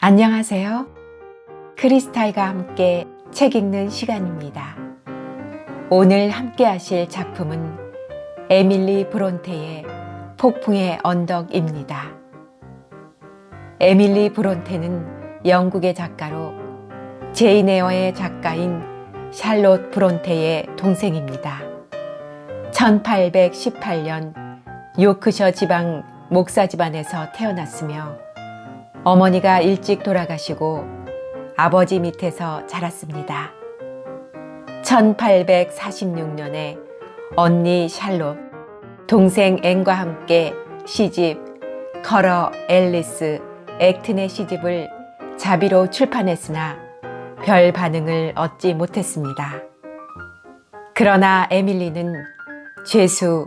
안녕하세요. 크리스탈과 함께 책 읽는 시간입니다. 오늘 함께 하실 작품은 에밀리 브론테의 폭풍의 언덕입니다. 에밀리 브론테는 영국의 작가로 제인 에어의 작가인 샬롯 브론테의 동생입니다. 1818년 요크셔 지방 목사 집안에서 태어났으며 어머니가 일찍 돌아가시고 아버지 밑에서 자랐습니다. 1846년에 언니 샬롯, 동생 앤과 함께 시집 커러 앨리스 액튼의 시집을 자비로 출판했으나 별 반응을 얻지 못했습니다. 그러나 에밀리는 죄수,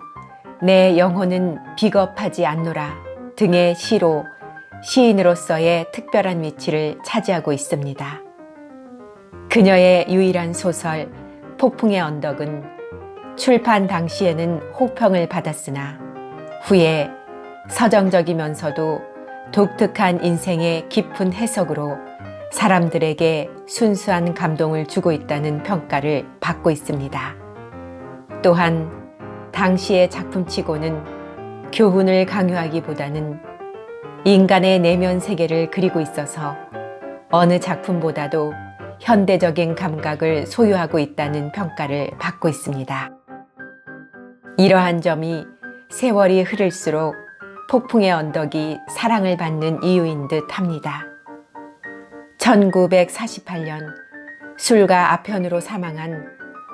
내 영혼은 비겁하지 않노라 등의 시로 시인으로서의 특별한 위치를 차지하고 있습니다. 그녀의 유일한 소설 폭풍의 언덕은 출판 당시에는 호평을 받았으나 후에 서정적이면서도 독특한 인생의 깊은 해석으로 사람들에게 순수한 감동을 주고 있다는 평가를 받고 있습니다. 또한 당시의 작품치고는 교훈을 강요하기보다는 인간의 내면 세계를 그리고 있어서 어느 작품보다도 현대적인 감각을 소유하고 있다는 평가를 받고 있습니다. 이러한 점이 세월이 흐를수록 폭풍의 언덕이 사랑을 받는 이유인 듯 합니다. 1948년 술과 아편으로 사망한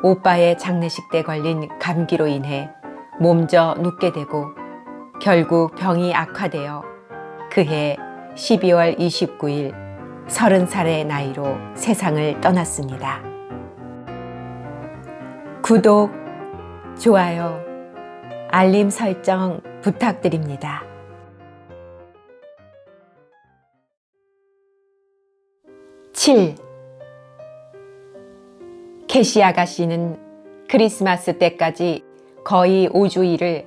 오빠의 장례식 때 걸린 감기로 인해 몸져 눕게 되고 결국 병이 악화되어 그해 12월 29일 30살의 나이로 세상을 떠났습니다. 구독, 좋아요, 알림 설정 부탁드립니다. 7. 캐시 아가씨는 크리스마스 때까지 거의 5주일을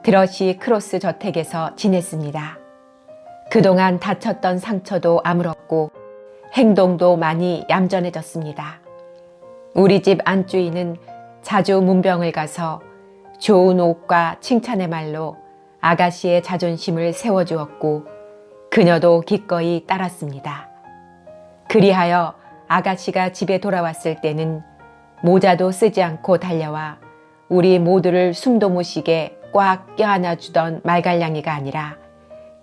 드러시 크로스 저택에서 지냈습니다. 그동안 다쳤던 상처도 아물었고 행동도 많이 얌전해졌습니다. 우리 집 안주인은 자주 문병을 가서 좋은 옷과 칭찬의 말로 아가씨의 자존심을 세워주었고 그녀도 기꺼이 따랐습니다. 그리하여 아가씨가 집에 돌아왔을 때는 모자도 쓰지 않고 달려와 우리 모두를 숨도 못 쉬게 꽉 껴안아주던 말갈량이가 아니라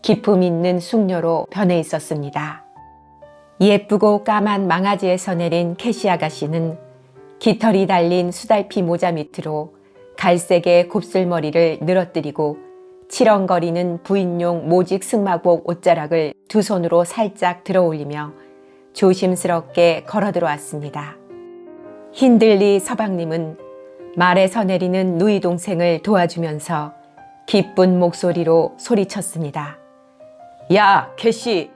기품 있는 숙녀로 변해 있었습니다. 예쁘고 까만 망아지에서 내린 캐시 아가씨는 깃털이 달린 수달피 모자 밑으로 갈색의 곱슬머리를 늘어뜨리고 치렁거리는 부인용 모직 승마복 옷자락을 두 손으로 살짝 들어올리며 조심스럽게 걸어 들어왔습니다. 힌들리 서방님은 말에서 내리는 누이 동생을 도와주면서 기쁜 목소리로 소리쳤습니다. 야, 캐시,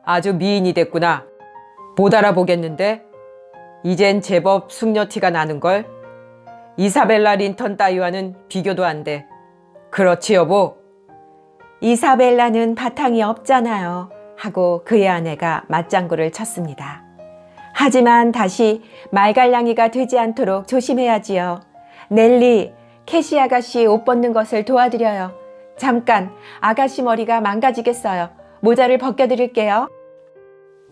아주 미인이 됐구나. 못 알아보겠는데? 이젠 제법 숙녀 티가 나는걸? 이사벨라 린턴 따위와는 비교도 안 돼. 그렇지 여보? 이사벨라는 바탕이 없잖아요. 하고 그의 아내가 맞장구를 쳤습니다. 하지만 다시 말갈량이가 되지 않도록 조심해야지요. 넬리, 캐시 아가씨 옷 벗는 것을 도와드려요. 잠깐, 아가씨 머리가 망가지겠어요. 모자를 벗겨드릴게요.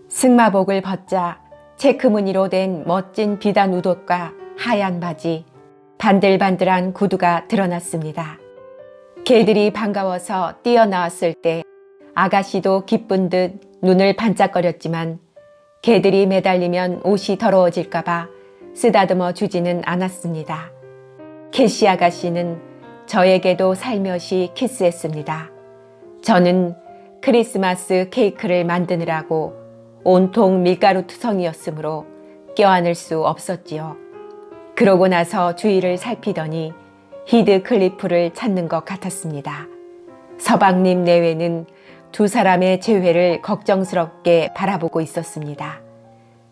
승마복을 벗자 체크무늬로 된 멋진 비단 우옷과 하얀 바지, 반들반들한 구두가 드러났습니다. 개들이 반가워서 뛰어나왔을 때 아가씨도 기쁜 듯 눈을 반짝거렸지만 개들이 매달리면 옷이 더러워질까봐 쓰다듬어 주지는 않았습니다. 캐시 아가씨는 저에게도 살며시 키스했습니다. 저는 크리스마스 케이크를 만드느라고 온통 밀가루 투성이었으므로 껴안을 수 없었지요. 그러고 나서 주위를 살피더니 히드 클리프를 찾는 것 같았습니다. 서방님 내외는 두 사람의 재회를 걱정스럽게 바라보고 있었습니다.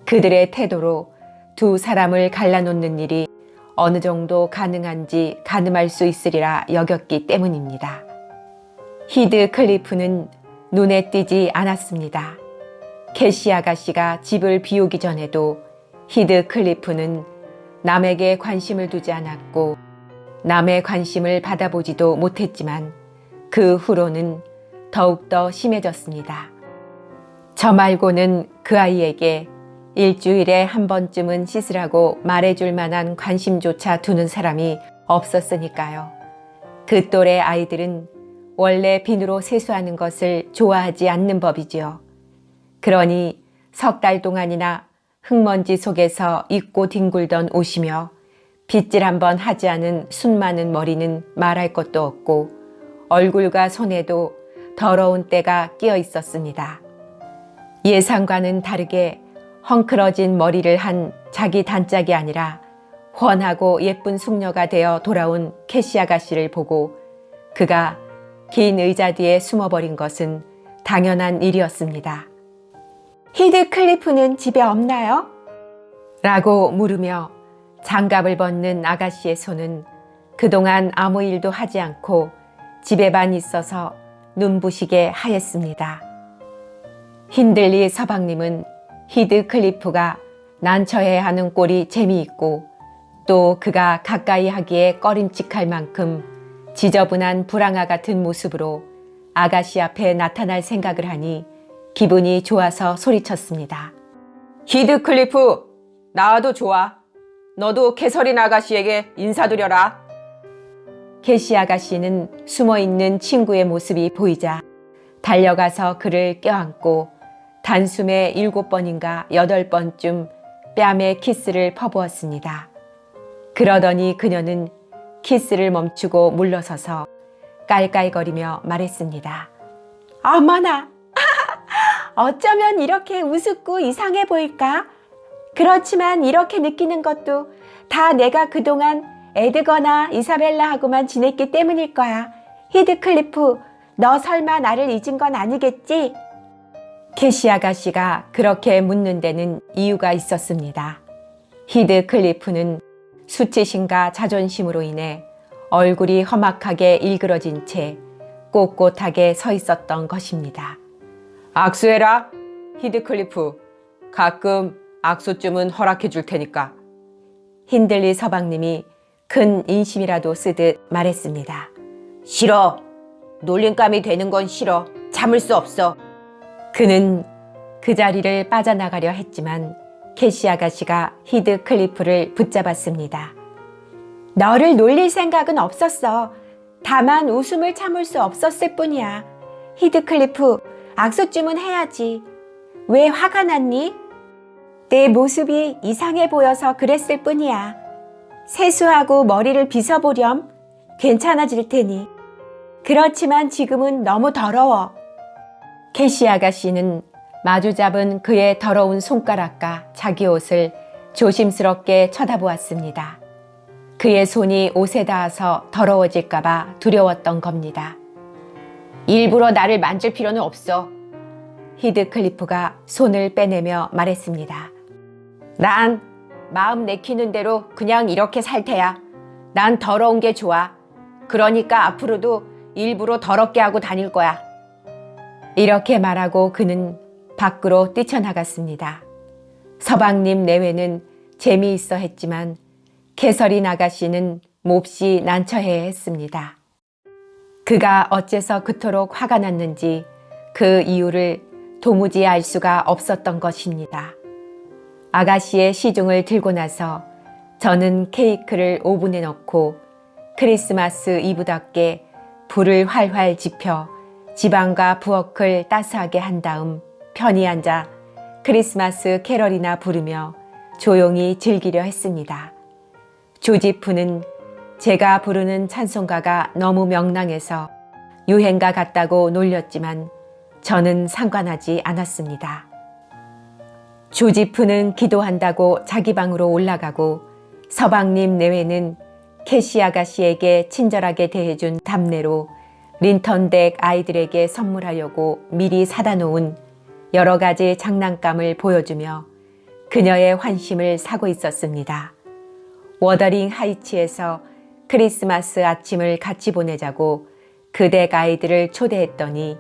그들의 태도로 두 사람을 갈라놓는 일이 어느 정도 가능한지 가늠할 수 있으리라 여겼기 때문입니다. 히드 클리프는 눈에 띄지 않았습니다. 캐시 아가씨가 집을 비우기 전에도 히드클리프는 남에게 관심을 두지 않았고 남의 관심을 받아보지도 못했지만 그 후로는 더욱더 심해졌습니다. 저 말고는 그 아이에게 일주일에 한 번쯤은 씻으라고 말해줄 만한 관심조차 두는 사람이 없었으니까요. 그 또래 아이들은 원래 비누로 세수하는 것을 좋아하지 않는 법이지요. 그러니 석 달 동안이나 흙먼지 속에서 잊고 뒹굴던 옷이며 빗질 한번 하지 않은 숱 많은 머리는 말할 것도 없고 얼굴과 손에도 더러운 때가 끼어 있었습니다. 예상과는 다르게 헝클어진 머리를 한 자기 단짝이 아니라 훤하고 예쁜 숙녀가 되어 돌아온 캐시 아가씨를 보고 그가 긴 의자 뒤에 숨어버린 것은 당연한 일이었습니다. 히드클리프는 집에 없나요? 라고 물으며 장갑을 벗는 아가씨의 손은 그동안 아무 일도 하지 않고 집에만 있어서 눈부시게 하였습니다. 힌들리 서방님은 히드클리프가 난처해하는 꼴이 재미있고 또 그가 가까이 하기에 꺼림칙할 만큼 지저분한 불황아 같은 모습으로 아가씨 앞에 나타날 생각을 하니 기분이 좋아서 소리쳤습니다. 히드클리프, 나와도 좋아. 너도 캐서린 아가씨에게 인사드려라. 캐시 아가씨는 숨어있는 친구의 모습이 보이자 달려가서 그를 껴안고 단숨에 7번인가 8번쯤 뺨에 키스를 퍼부었습니다. 그러더니 그녀는 키스를 멈추고 물러서서 깔깔거리며 말했습니다. 어머나, 어쩌면 이렇게 우습고 이상해 보일까? 그렇지만 이렇게 느끼는 것도 다 내가 그동안 에드거나 이사벨라하고만 지냈기 때문일 거야. 히드클리프, 너 설마 나를 잊은 건 아니겠지? 캐시 아가씨가 그렇게 묻는 데는 이유가 있었습니다. 히드클리프는 수치심과 자존심으로 인해 얼굴이 험악하게 일그러진 채 꼿꼿하게 서 있었던 것입니다. 악수해라, 히드클리프. 가끔 악수쯤은 허락해 줄 테니까. 힌들리 서방님이 큰 인심이라도 쓰듯 말했습니다. 싫어. 놀림감이 되는 건 싫어. 참을 수 없어. 그는 그 자리를 빠져나가려 했지만 캐시 아가씨가 히드클리프를 붙잡았습니다. 너를 놀릴 생각은 없었어. 다만 웃음을 참을 수 없었을 뿐이야. 히드클리프, 악수쯤은 해야지. 왜 화가 났니? 내 모습이 이상해 보여서 그랬을 뿐이야. 세수하고 머리를 빗어보렴. 괜찮아질 테니. 그렇지만 지금은 너무 더러워. 캐시 아가씨는 마주 잡은 그의 더러운 손가락과 자기 옷을 조심스럽게 쳐다보았습니다. 그의 손이 옷에 닿아서 더러워질까봐 두려웠던 겁니다. 일부러 나를 만질 필요는 없어. 히드클리프가 손을 빼내며 말했습니다. 난 마음 내키는 대로 그냥 이렇게 살 테야. 난 더러운 게 좋아. 그러니까 앞으로도 일부러 더럽게 하고 다닐 거야. 이렇게 말하고 그는 밖으로 뛰쳐나갔습니다. 서방님 내외는 재미있어 했지만 캐서린 아가씨는 몹시 난처해 했습니다. 그가 어째서 그토록 화가 났는지 그 이유를 도무지 알 수가 없었던 것입니다. 아가씨의 시중을 들고 나서 저는 케이크를 오븐에 넣고 크리스마스 이브답게 불을 활활 지펴 지방과 부엌을 따스하게 한 다음 편히 앉아 크리스마스 캐럴이나 부르며 조용히 즐기려 했습니다. 조지프는 제가 부르는 찬송가가 너무 명랑해서 유행가 같다고 놀렸지만 저는 상관하지 않았습니다. 조지프는 기도한다고 자기 방으로 올라가고 서방님 내외는 캐시 아가씨에게 친절하게 대해준 답례로 린턴댁 아이들에게 선물하려고 미리 사다 놓은 여러 가지 장난감을 보여주며 그녀의 환심을 사고 있었습니다. 워더링 하이츠에서 크리스마스 아침을 같이 보내자고 그 댁 아이들을 초대했더니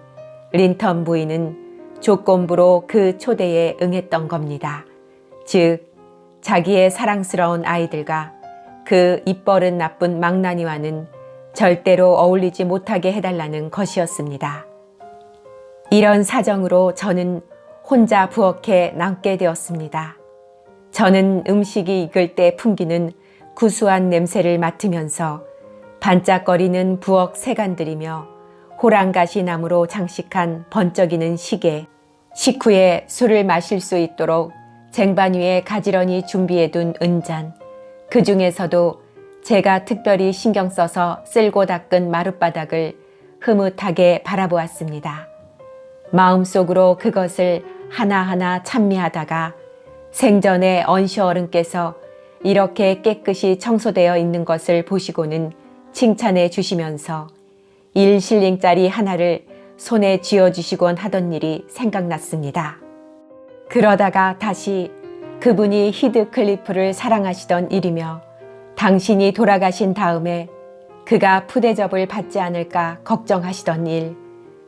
린턴 부인은 조건부로 그 초대에 응했던 겁니다. 즉, 자기의 사랑스러운 아이들과 그 입버릇 나쁜 망나니와는 절대로 어울리지 못하게 해달라는 것이었습니다. 이런 사정으로 저는 혼자 부엌에 남게 되었습니다. 저는 음식이 익을 때 풍기는 구수한 냄새를 맡으면서 반짝거리는 부엌 세간들이며 호랑가시 나무로 장식한 번쩍이는 시계, 식후에 술을 마실 수 있도록 쟁반 위에 가지런히 준비해둔 은잔, 그 중에서도 제가 특별히 신경 써서 쓸고 닦은 마룻바닥을 흐뭇하게 바라보았습니다. 마음속으로 그것을 하나하나 찬미하다가 생전에 언시어른께서 이렇게 깨끗이 청소되어 있는 것을 보시고는 칭찬해 주시면서 1실링짜리 하나를 손에 쥐어주시곤 하던 일이 생각났습니다. 그러다가 다시 그분이 히드클리프를 사랑하시던 일이며 당신이 돌아가신 다음에 그가 푸대접을 받지 않을까 걱정하시던 일,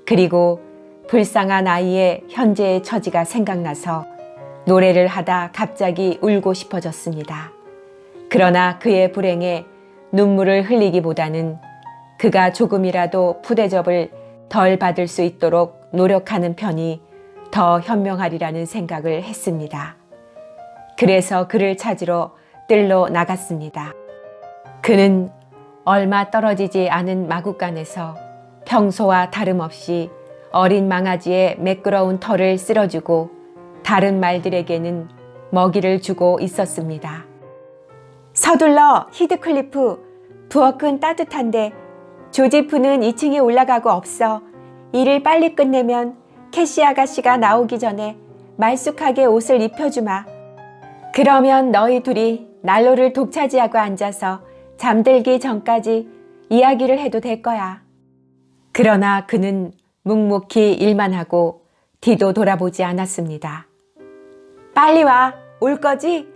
그리고 불쌍한 아이의 현재의 처지가 생각나서 노래를 하다 갑자기 울고 싶어졌습니다. 그러나 그의 불행에 눈물을 흘리기보다는 그가 조금이라도 푸대접을 덜 받을 수 있도록 노력하는 편이 더 현명하리라는 생각을 했습니다. 그래서 그를 찾으러 뜰로 나갔습니다. 그는 얼마 떨어지지 않은 마구간에서 평소와 다름없이 어린 망아지의 매끄러운 털을 쓸어주고 다른 말들에게는 먹이를 주고 있었습니다. 서둘러, 히드클리프. 부엌은 따뜻한데 조지프는 2층에 올라가고 없어. 일을 빨리 끝내면 캐시 아가씨가 나오기 전에 말쑥하게 옷을 입혀주마. 그러면 너희 둘이 난로를 독차지하고 앉아서 잠들기 전까지 이야기를 해도 될 거야. 그러나 그는 묵묵히 일만 하고 뒤도 돌아보지 않았습니다. 빨리 와, 올 거지?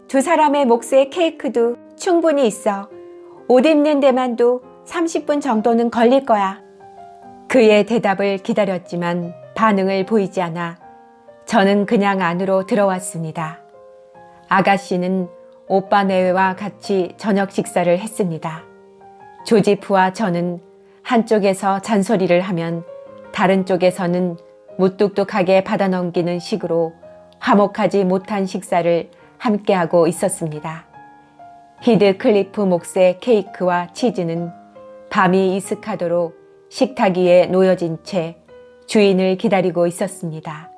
두 사람의 몫의 케이크도 충분히 있어. 옷 입는 데만도 30분 정도는 걸릴 거야. 그의 대답을 기다렸지만 반응을 보이지 않아 저는 그냥 안으로 들어왔습니다. 아가씨는 오빠 내외와 같이 저녁 식사를 했습니다. 조지프와 저는 한쪽에서 잔소리를 하면 다른 쪽에서는 무뚝뚝하게 받아넘기는 식으로 화목하지 못한 식사를 함께하고 있었습니다. 히드클리프 몫의 케이크와 치즈는 밤이 이슥하도록 식탁 위에 놓여진 채 주인을 기다리고 있었습니다.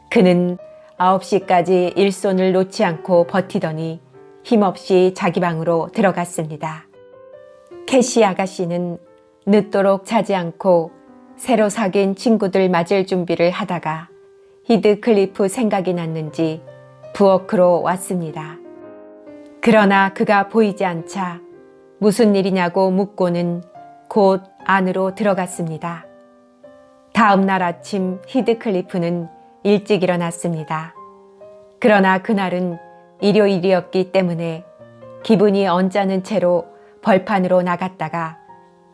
그는 9시까지 일손을 놓지 않고 버티더니 힘없이 자기 방으로 들어갔습니다. 캐시 아가씨는 늦도록 자지 않고 새로 사귄 친구들 맞을 준비를 하다가 히드클리프 생각이 났는지 부엌으로 왔습니다. 그러나 그가 보이지 않자 무슨 일이냐고 묻고는 곧 안으로 들어갔습니다. 다음 날 아침 히드클리프는 일찍 일어났습니다. 그러나 그날은 일요일이었기 때문에 기분이 언짢은 채로 벌판으로 나갔다가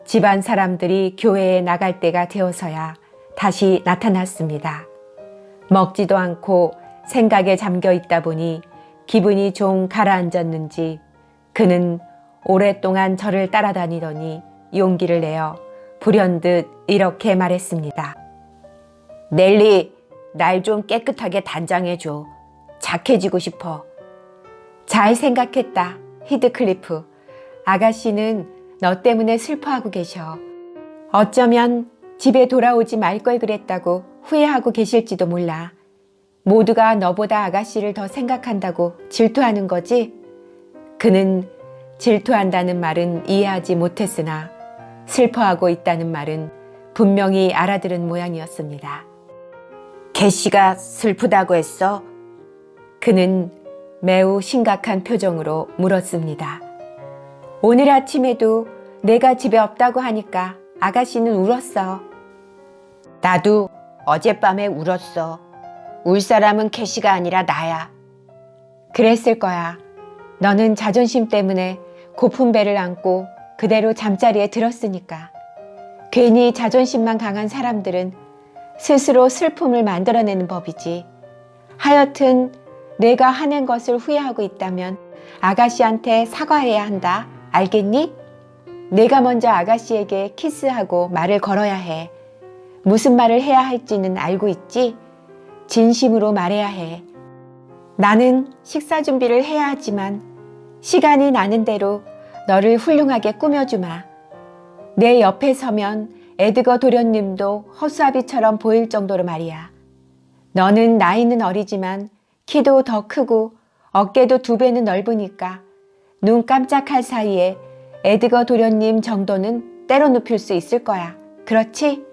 집안 사람들이 교회에 나갈 때가 되어서야 다시 나타났습니다. 먹지도 않고 생각에 잠겨 있다 보니 기분이 좀 가라앉았는지 그는 오랫동안 저를 따라다니더니 용기를 내어 불현듯 이렇게 말했습니다. 넬리, 날 좀 깨끗하게 단장해줘. 착해지고 싶어. 잘 생각했다, 히드클리프. 아가씨는 너 때문에 슬퍼하고 계셔. 어쩌면 집에 돌아오지 말 걸 그랬다고 후회하고 계실지도 몰라. 모두가 너보다 아가씨를 더 생각한다고 질투하는 거지? 그는 질투한다는 말은 이해하지 못했으나 슬퍼하고 있다는 말은 분명히 알아들은 모양이었습니다. 캐시가 슬프다고 했어? 그는 매우 심각한 표정으로 물었습니다. 오늘 아침에도 내가 집에 없다고 하니까 아가씨는 울었어. 나도 어젯밤에 울었어. 울 사람은 캐시가 아니라 나야. 그랬을 거야. 너는 자존심 때문에 고픈 배를 안고 그대로 잠자리에 들었으니까. 괜히 자존심만 강한 사람들은 스스로 슬픔을 만들어내는 법이지. 하여튼 내가 하는 것을 후회하고 있다면 아가씨한테 사과해야 한다. 알겠니? 내가 먼저 아가씨에게 키스하고 말을 걸어야 해. 무슨 말을 해야 할지는 알고 있지? 진심으로 말해야 해. 나는 식사 준비를 해야 하지만 시간이 나는 대로 너를 훌륭하게 꾸며주마. 내 옆에 서면 에드거 도련님도 허수아비처럼 보일 정도로 말이야. 너는 나이는 어리지만 키도 더 크고 어깨도 2배는 넓으니까 눈 깜짝할 사이에 에드거 도련님 정도는 때려눕힐 수 있을 거야. 그렇지?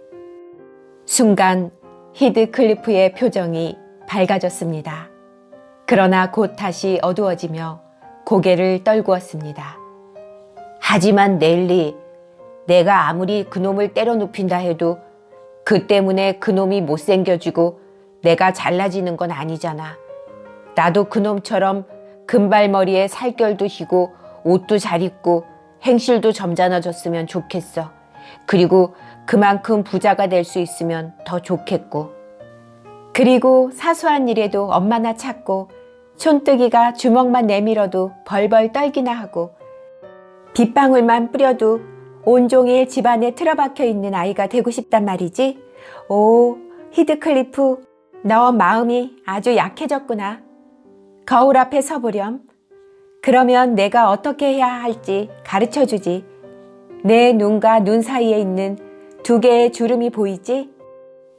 순간 히드클리프의 표정이 밝아졌습니다. 그러나 곧 다시 어두워지며 고개를 떨구었습니다. 하지만 넬리, 내가 아무리 그놈을 때려눕힌다 해도 그 때문에 그놈이 못생겨지고 내가 잘나지는 건 아니잖아. 나도 그놈처럼 금발머리에 살결도 희고 옷도 잘 입고 행실도 점잖아졌으면 좋겠어. 그리고 그만큼 부자가 될 수 있으면 더 좋겠고. 그리고 사소한 일에도 엄마나 찾고 촌뜨기가 주먹만 내밀어도 벌벌 떨기나 하고 빗방울만 뿌려도 온종일 집안에 틀어박혀 있는 아이가 되고 싶단 말이지. 오, 히드클리프, 너 마음이 아주 약해졌구나. 거울 앞에 서보렴. 그러면 내가 어떻게 해야 할지 가르쳐주지. 내 눈과 눈 사이에 있는 2개의 주름이 보이지?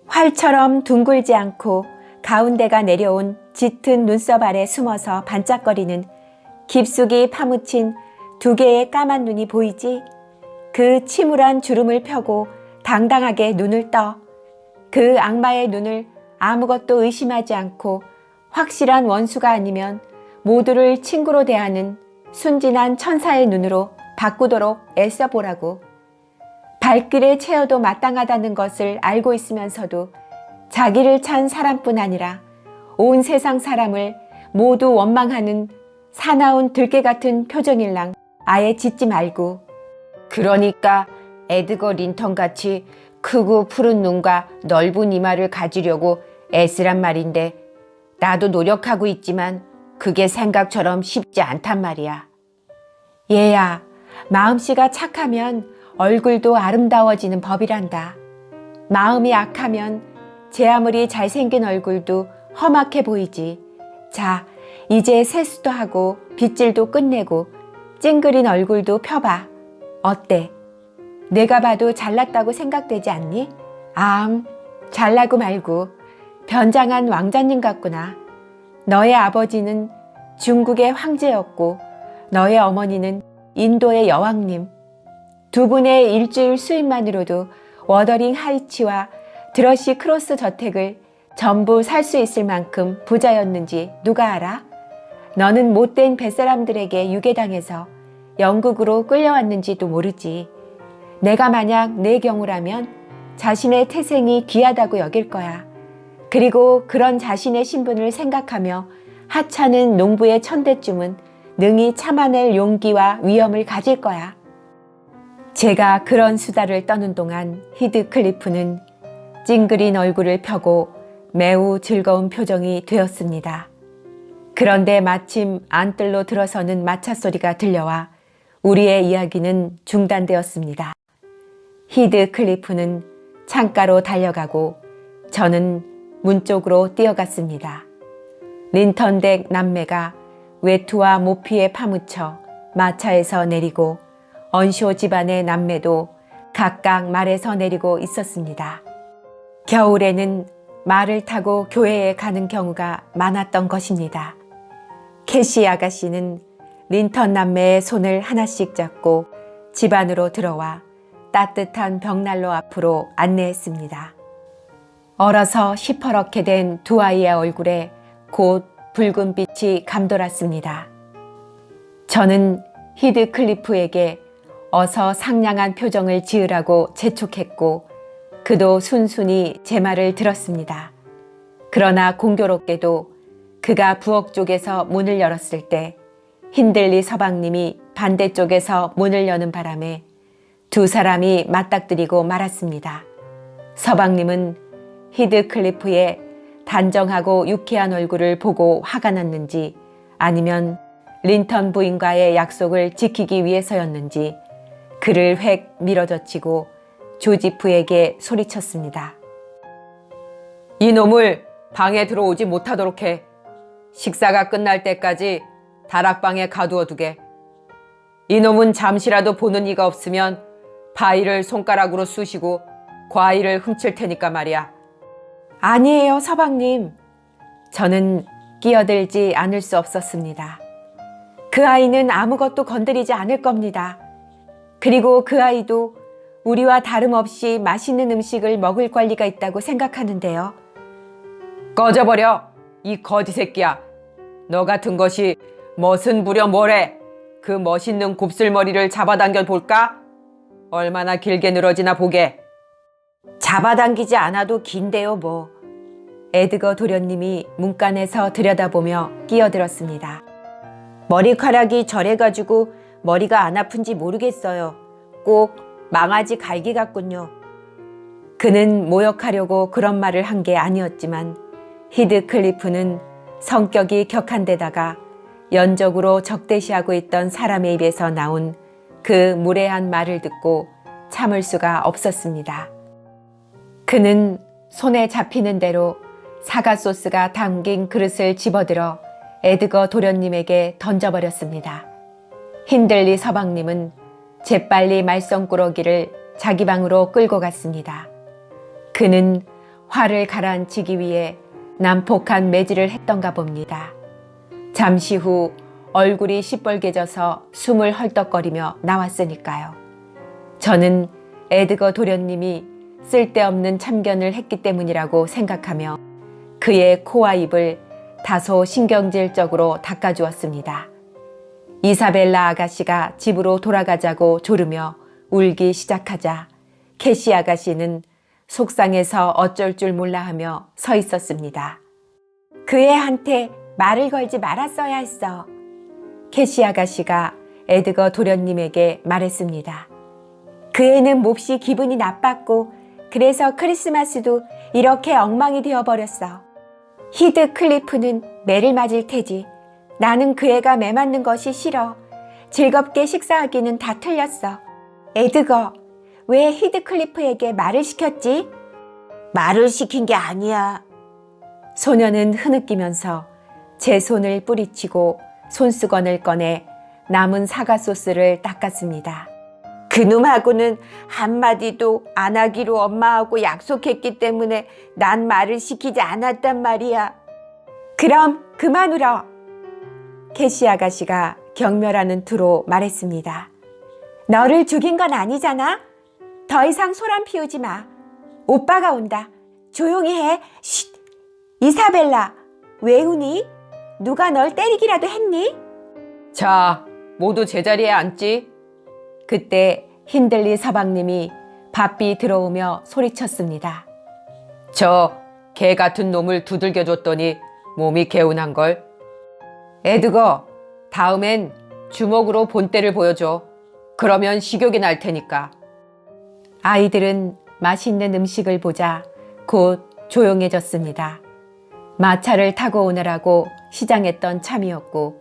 활처럼 둥글지 않고 가운데가 내려온 짙은 눈썹 아래 숨어서 반짝거리는 깊숙이 파묻힌 2개의 까만 눈이 보이지? 그 침울한 주름을 펴고 당당하게 눈을 떠. 그 악마의 눈을 아무것도 의심하지 않고 확실한 원수가 아니면 모두를 친구로 대하는 순진한 천사의 눈으로 바꾸도록 애써보라고. 발길에 채워도 마땅하다는 것을 알고 있으면서도 자기를 찬 사람뿐 아니라 온 세상 사람을 모두 원망하는 사나운 들개 같은 표정일랑 아예 짖지 말고. 그러니까 에드거 린턴같이 크고 푸른 눈과 넓은 이마를 가지려고 애쓰란 말인데 나도 노력하고 있지만 그게 생각처럼 쉽지 않단 말이야. 얘야, 마음씨가 착하면 얼굴도 아름다워지는 법이란다. 마음이 악하면 제 아무리 잘생긴 얼굴도 험악해 보이지. 자, 이제 세수도 하고 빗질도 끝내고 찡그린 얼굴도 펴봐. 어때? 내가 봐도 잘났다고 생각되지 않니? 잘나고 말고 변장한 왕자님 같구나. 너의 아버지는 중국의 황제였고 너의 어머니는 인도의 여왕님. 2분의 일주일 수입만으로도 워더링 하이츠와 드러시 크로스 저택을 전부 살 수 있을 만큼 부자였는지 누가 알아? 너는 못된 뱃사람들에게 유괴당해서 영국으로 끌려왔는지도 모르지. 내가 만약 내 경우라면 자신의 태생이 귀하다고 여길 거야. 그리고 그런 자신의 신분을 생각하며 하찮은 농부의 천대쯤은 능히 참아낼 용기와 위엄을 가질 거야. 제가 그런 수다를 떠는 동안 히드클리프는 찡그린 얼굴을 펴고 매우 즐거운 표정이 되었습니다. 그런데 마침 안뜰로 들어서는 마차 소리가 들려와 우리의 이야기는 중단되었습니다. 히드클리프는 창가로 달려가고 저는 문 쪽으로 뛰어갔습니다. 린턴댁 남매가 외투와 모피에 파묻혀 마차에서 내리고 언쇼 집안의 남매도 각각 말에서 내리고 있었습니다. 겨울에는 말을 타고 교회에 가는 경우가 많았던 것입니다. 캐시 아가씨는 린턴 남매의 손을 하나씩 잡고 집 안으로 들어와 따뜻한 벽난로 앞으로 안내했습니다. 얼어서 시퍼렇게 된 2 아이의 얼굴에 곧 붉은 빛이 감돌았습니다. 저는 히드클리프에게 어서 상냥한 표정을 지으라고 재촉했고 그도 순순히 제 말을 들었습니다. 그러나 공교롭게도 그가 부엌 쪽에서 문을 열었을 때 힌들리 서방님이 반대쪽에서 문을 여는 바람에 2 사람이 맞닥뜨리고 말았습니다. 서방님은 히드클리프의 단정하고 유쾌한 얼굴을 보고 화가 났는지 아니면 린턴 부인과의 약속을 지키기 위해서였는지 그를 획 밀어젖히고 조지프에게 소리쳤습니다. 이놈을 방에 들어오지 못하도록 해. 식사가 끝날 때까지 다락방에 가두어 두게. 이놈은 잠시라도 보는 이가 없으면 바위를 손가락으로 쑤시고 과일을 훔칠 테니까 말이야. 아니에요, 서방님. 저는 끼어들지 않을 수 없었습니다. 그 아이는 아무것도 건드리지 않을 겁니다. 그리고 그 아이도 우리와 다름없이 맛있는 음식을 먹을 권리가 있다고 생각하는데요. 꺼져버려, 이 거지 새끼야. 너 같은 것이 멋은 부려 뭐래. 그 멋있는 곱슬머리를 잡아당겨 볼까? 얼마나 길게 늘어지나 보게. 잡아당기지 않아도 긴데요 뭐. 에드거 도련님이 문간에서 들여다보며 끼어들었습니다. 머리카락이 저래가지고 머리가 안 아픈지 모르겠어요. 꼭 망아지 갈기 같군요. 그는 모욕하려고 그런 말을 한 게 아니었지만 히드클리프는 성격이 격한 데다가 연적으로 적대시하고 있던 사람의 입에서 나온 그 무례한 말을 듣고 참을 수가 없었습니다. 그는 손에 잡히는 대로 사과 소스가 담긴 그릇을 집어들어 에드거 도련님에게 던져버렸습니다. 힌들리 서방님은 재빨리 말썽꾸러기를 자기 방으로 끌고 갔습니다. 그는 화를 가라앉히기 위해 난폭한 매질을 했던가 봅니다. 잠시 후 얼굴이 시뻘개져서 숨을 헐떡거리며 나왔으니까요. 저는 에드거 도련님이 쓸데없는 참견을 했기 때문이라고 생각하며 그의 코와 입을 다소 신경질적으로 닦아주었습니다. 이사벨라 아가씨가 집으로 돌아가자고 조르며 울기 시작하자 캐시 아가씨는 속상해서 어쩔 줄 몰라 하며 서 있었습니다. 그 애한테 말을 걸지 말았어야 했어. 캐시 아가씨가 에드거 도련님에게 말했습니다. 그 애는 몹시 기분이 나빴고 그래서 크리스마스도 이렇게 엉망이 되어버렸어. 히드클리프는 매를 맞을 테지. 나는 그 애가 매 맞는 것이 싫어. 즐겁게 식사하기는 다 틀렸어. 에드거, 왜 히드클리프에게 말을 시켰지? 말을 시킨 게 아니야. 소녀는 흐느끼면서 제 손을 뿌리치고 손수건을 꺼내 남은 사과 소스를 닦았습니다. 그놈하고는 한마디도 안 하기로 엄마하고 약속했기 때문에 난 말을 시키지 않았단 말이야. 그럼 그만 울어. 캐시 아가씨가 경멸하는 투로 말했습니다. 너를 죽인 건 아니잖아. 더 이상 소란 피우지 마. 오빠가 온다. 조용히 해. 쉿. 이사벨라, 왜 우니? 누가 널 때리기라도 했니? 자, 모두 제자리에 앉지. 그때 힌들리 서방님이 바삐 들어오며 소리쳤습니다. 저 개 같은 놈을 두들겨줬더니 몸이 개운한걸. 에드거, 다음엔 주먹으로 본때를 보여줘. 그러면 식욕이 날 테니까. 아이들은 맛있는 음식을 보자 곧 조용해졌습니다. 마차를 타고 오느라고 시장했던 참이었고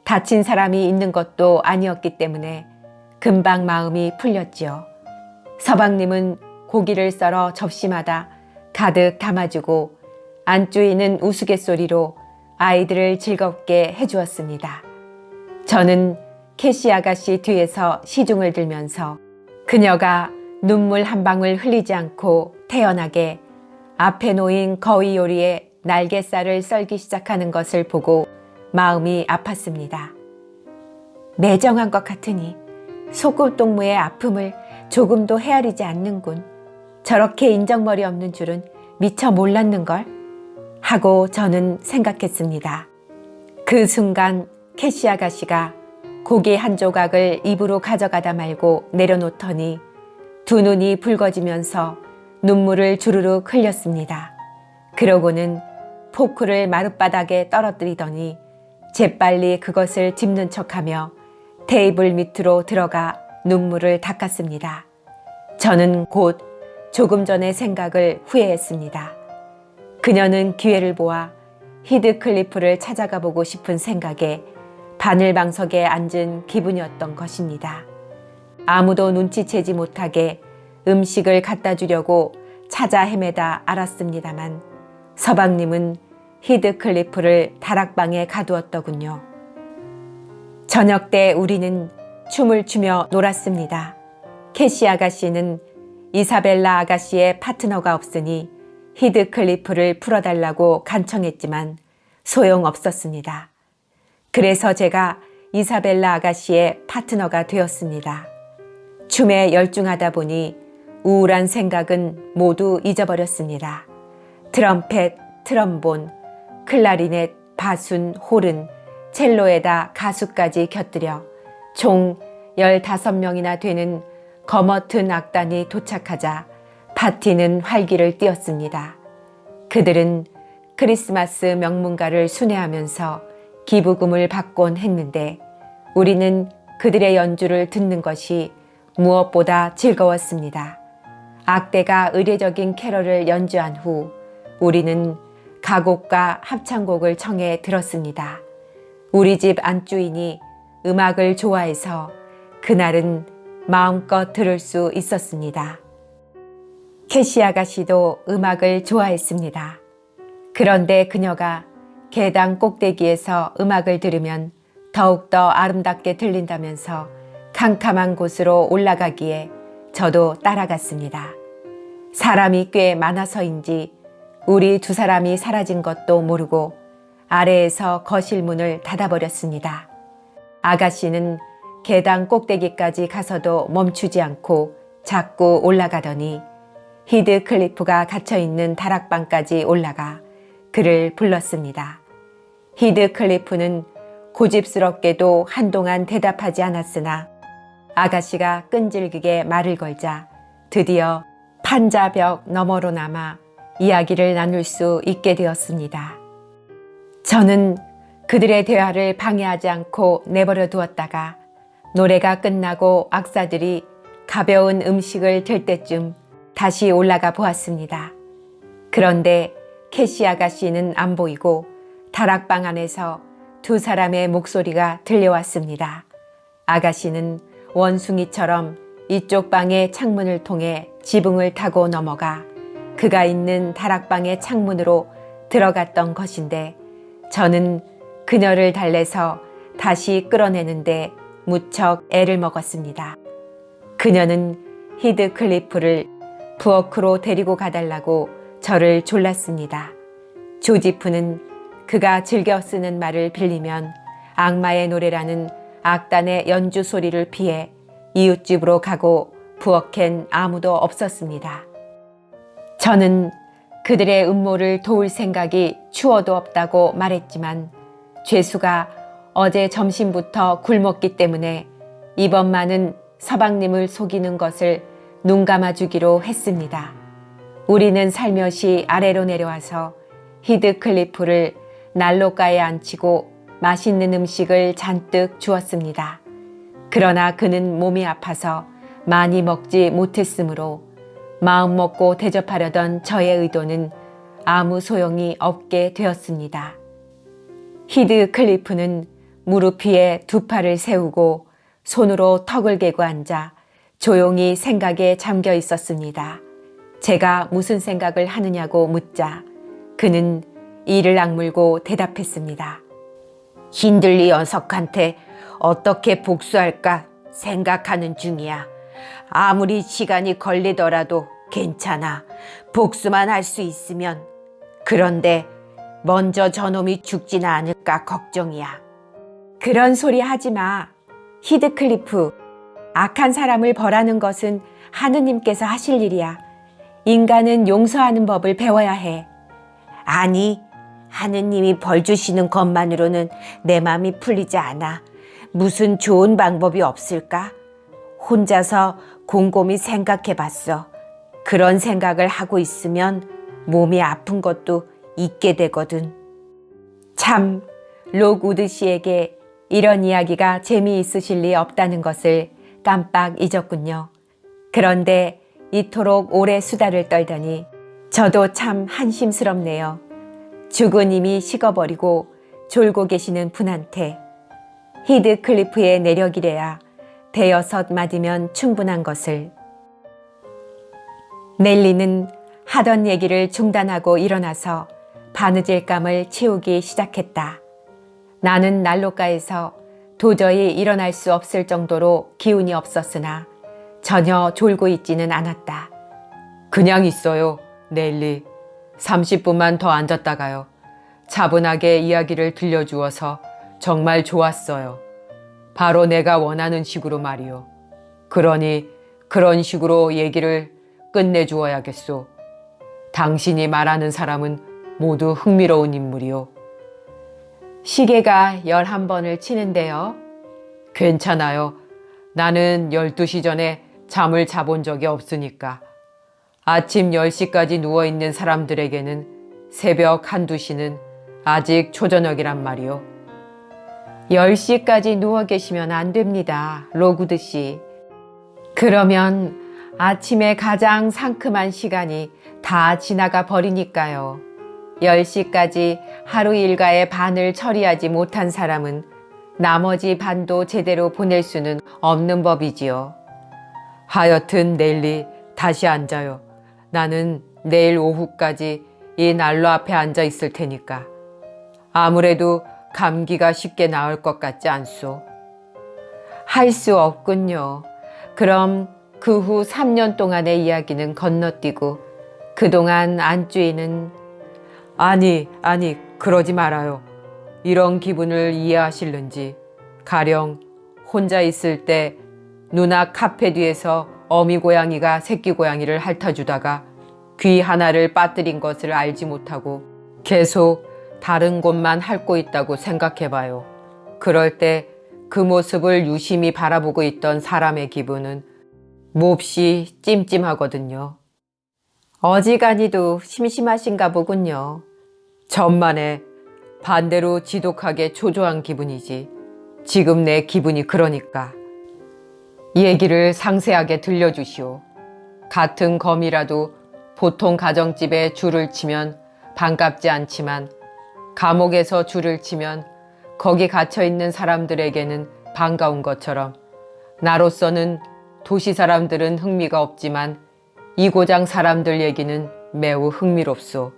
다친 사람이 있는 것도 아니었기 때문에 금방 마음이 풀렸지요. 서방님은 고기를 썰어 접시마다 가득 담아주고 안주인은 우스갯소리로 아이들을 즐겁게 해주었습니다. 저는 캐시 아가씨 뒤에서 시중을 들면서 그녀가 눈물 한 방울 흘리지 않고 태연하게 앞에 놓인 거위 요리에 날갯살을 썰기 시작하는 것을 보고 마음이 아팠습니다. 매정한 것 같으니 소꿉동무의 아픔을 조금도 헤아리지 않는군. 저렇게 인정머리 없는 줄은 미처 몰랐는걸 하고 저는 생각했습니다. 그 순간 캐시 아가씨가 고기 한 조각을 입으로 가져가다 말고 내려놓더니 두 눈이 붉어지면서 눈물을 주르륵 흘렸습니다. 그러고는 포크를 마룻바닥에 떨어뜨리더니 재빨리 그것을 짚는 척하며 테이블 밑으로 들어가 눈물을 닦았습니다. 저는 곧 조금 전의 생각을 후회했습니다. 그녀는 기회를 보아 히드클리프를 찾아가 보고 싶은 생각에 바늘방석에 앉은 기분이었던 것입니다. 아무도 눈치채지 못하게 음식을 갖다 주려고 찾아 헤매다 알았습니다만 서방님은 히드클리프를 다락방에 가두었더군요. 저녁 때 우리는 춤을 추며 놀았습니다. 캐시 아가씨는 이사벨라 아가씨의 파트너가 없으니 히드클리프를 풀어달라고 간청했지만 소용없었습니다. 그래서 제가 이사벨라 아가씨의 파트너가 되었습니다. 춤에 열중하다 보니 우울한 생각은 모두 잊어버렸습니다. 트럼펫, 트럼본, 클라리넷, 바순, 호른, 첼로에다 가수까지 곁들여 총 15명이나 되는 거머튼 악단이 도착하자 파티는 활기를 띠었습니다. 그들은 크리스마스 명문가를 순회하면서 기부금을 받곤 했는데 우리는 그들의 연주를 듣는 것이 무엇보다 즐거웠습니다. 악대가 의례적인 캐럴을 연주한 후 우리는 가곡과 합창곡을 청해 들었습니다. 우리 집 안주인이 음악을 좋아해서 그날은 마음껏 들을 수 있었습니다. 캐시 아가씨도 음악을 좋아했습니다. 그런데 그녀가 계단 꼭대기에서 음악을 들으면 더욱더 아름답게 들린다면서 캄캄한 곳으로 올라가기에 저도 따라갔습니다. 사람이 꽤 많아서인지 우리 두 사람이 사라진 것도 모르고 아래에서 거실 문을 닫아버렸습니다. 아가씨는 계단 꼭대기까지 가서도 멈추지 않고 자꾸 올라가더니 히드클리프가 갇혀있는 다락방까지 올라가 그를 불렀습니다. 히드클리프는 고집스럽게도 한동안 대답하지 않았으나 아가씨가 끈질기게 말을 걸자 드디어 판자벽 너머로나마 이야기를 나눌 수 있게 되었습니다. 저는 그들의 대화를 방해하지 않고 내버려 두었다가 노래가 끝나고 악사들이 가벼운 음식을 들 때쯤 다시 올라가 보았습니다. 그런데 캐시 아가씨는 안 보이고 다락방 안에서 두 사람의 목소리가 들려왔습니다. 아가씨는 원숭이처럼 이쪽 방의 창문을 통해 지붕을 타고 넘어가 그가 있는 다락방의 창문으로 들어갔던 것인데 저는 그녀를 달래서 다시 끌어내는데 무척 애를 먹었습니다. 그녀는 히드클리프를 부엌으로 데리고 가달라고 저를 졸랐습니다. 조지프는 그가 즐겨 쓰는 말을 빌리면 악마의 노래라는 악단의 연주 소리를 피해 이웃집으로 가고 부엌엔 아무도 없었습니다. 저는 그들의 음모를 도울 생각이 추워도 없다고 말했지만 죄수가 어제 점심부터 굶었기 때문에 이번만은 서방님을 속이는 것을 눈 감아주기로 했습니다. 우리는 살며시 아래로 내려와서 히드클리프를 난로가에 앉히고 맛있는 음식을 잔뜩 주었습니다. 그러나 그는 몸이 아파서 많이 먹지 못했으므로 마음 먹고 대접하려던 저의 의도는 아무 소용이 없게 되었습니다. 히드클리프는 무릎 위에 두 팔을 세우고 손으로 턱을 개고 앉아 조용히 생각에 잠겨 있었습니다. 제가 무슨 생각을 하느냐고 묻자 그는 이를 악물고 대답했습니다. 힌들리 녀석한테 어떻게 복수할까 생각하는 중이야. 아무리 시간이 걸리더라도 괜찮아. 복수만 할 수 있으면. 그런데 먼저 저놈이 죽지는 않을까 걱정이야. 그런 소리 하지 마. 히드클리프, 악한 사람을 벌하는 것은 하느님께서 하실 일이야. 인간은 용서하는 법을 배워야 해. 아니, 하느님이 벌 주시는 것만으로는 내 마음이 풀리지 않아. 무슨 좋은 방법이 없을까? 혼자서 곰곰이 생각해 봤어. 그런 생각을 하고 있으면 몸이 아픈 것도 잊게 되거든. 참, 록우드 씨에게 이런 이야기가 재미있으실 리 없다는 것을 깜빡 잊었군요. 그런데 이토록 오래 수다를 떨더니 저도 참 한심스럽네요. 죽은 이미 식어버리고 졸고 계시는 분한테 히드클리프의 내력이래야 대여섯 마디면 충분한 것을. 넬리는 하던 얘기를 중단하고 일어나서 바느질감을 치우기 시작했다. 나는 난로가에서 도저히 일어날 수 없을 정도로 기운이 없었으나 전혀 졸고 있지는 않았다. 그냥 있어요, 넬리. 30분만 더 앉았다가요. 차분하게 이야기를 들려주어서 정말 좋았어요. 바로 내가 원하는 식으로 말이요. 그러니 그런 식으로 얘기를 끝내주어야겠소. 당신이 말하는 사람은 모두 흥미로운 인물이요. 시계가 11번을 치는데요. 괜찮아요. 나는 12시 전에 잠을 자본 적이 없으니까. 아침 10시까지 누워있는 사람들에게는 새벽 1, 2시는 아직 초저녁이란 말이요. 10시까지 누워 계시면 안 됩니다, 로구드 씨. 그러면 아침에 가장 상큼한 시간이 다 지나가 버리니까요. 10시까지 하루 일과의 반을 처리하지 못한 사람은 나머지 반도 제대로 보낼 수는 없는 법이지요. 하여튼 넬리, 다시 앉아요. 나는 내일 오후까지 이 난로 앞에 앉아 있을 테니까. 아무래도 감기가 쉽게 나을 것 같지 않소? 할 수 없군요. 그럼 그 후 3년 동안의 이야기는 건너뛰고 그동안 안주인은 아니, 그러지 말아요. 이런 기분을 이해하실는지. 가령 혼자 있을 때 누나 카페 뒤에서 어미 고양이가 새끼 고양이를 핥아주다가 귀 하나를 빠뜨린 것을 알지 못하고 계속 다른 곳만 핥고 있다고 생각해봐요. 그럴 때 그 모습을 유심히 바라보고 있던 사람의 기분은 몹시 찜찜하거든요. 어지간히도 심심하신가 보군요. 천만에 반대로 지독하게 초조한 기분이지. 지금 내 기분이 그러니까. 얘기를 상세하게 들려주시오. 같은 검이라도 보통 가정집에 줄을 치면 반갑지 않지만 감옥에서 줄을 치면 거기 갇혀있는 사람들에게는 반가운 것처럼 나로서는 도시 사람들은 흥미가 없지만 이 고장 사람들 얘기는 매우 흥미롭소.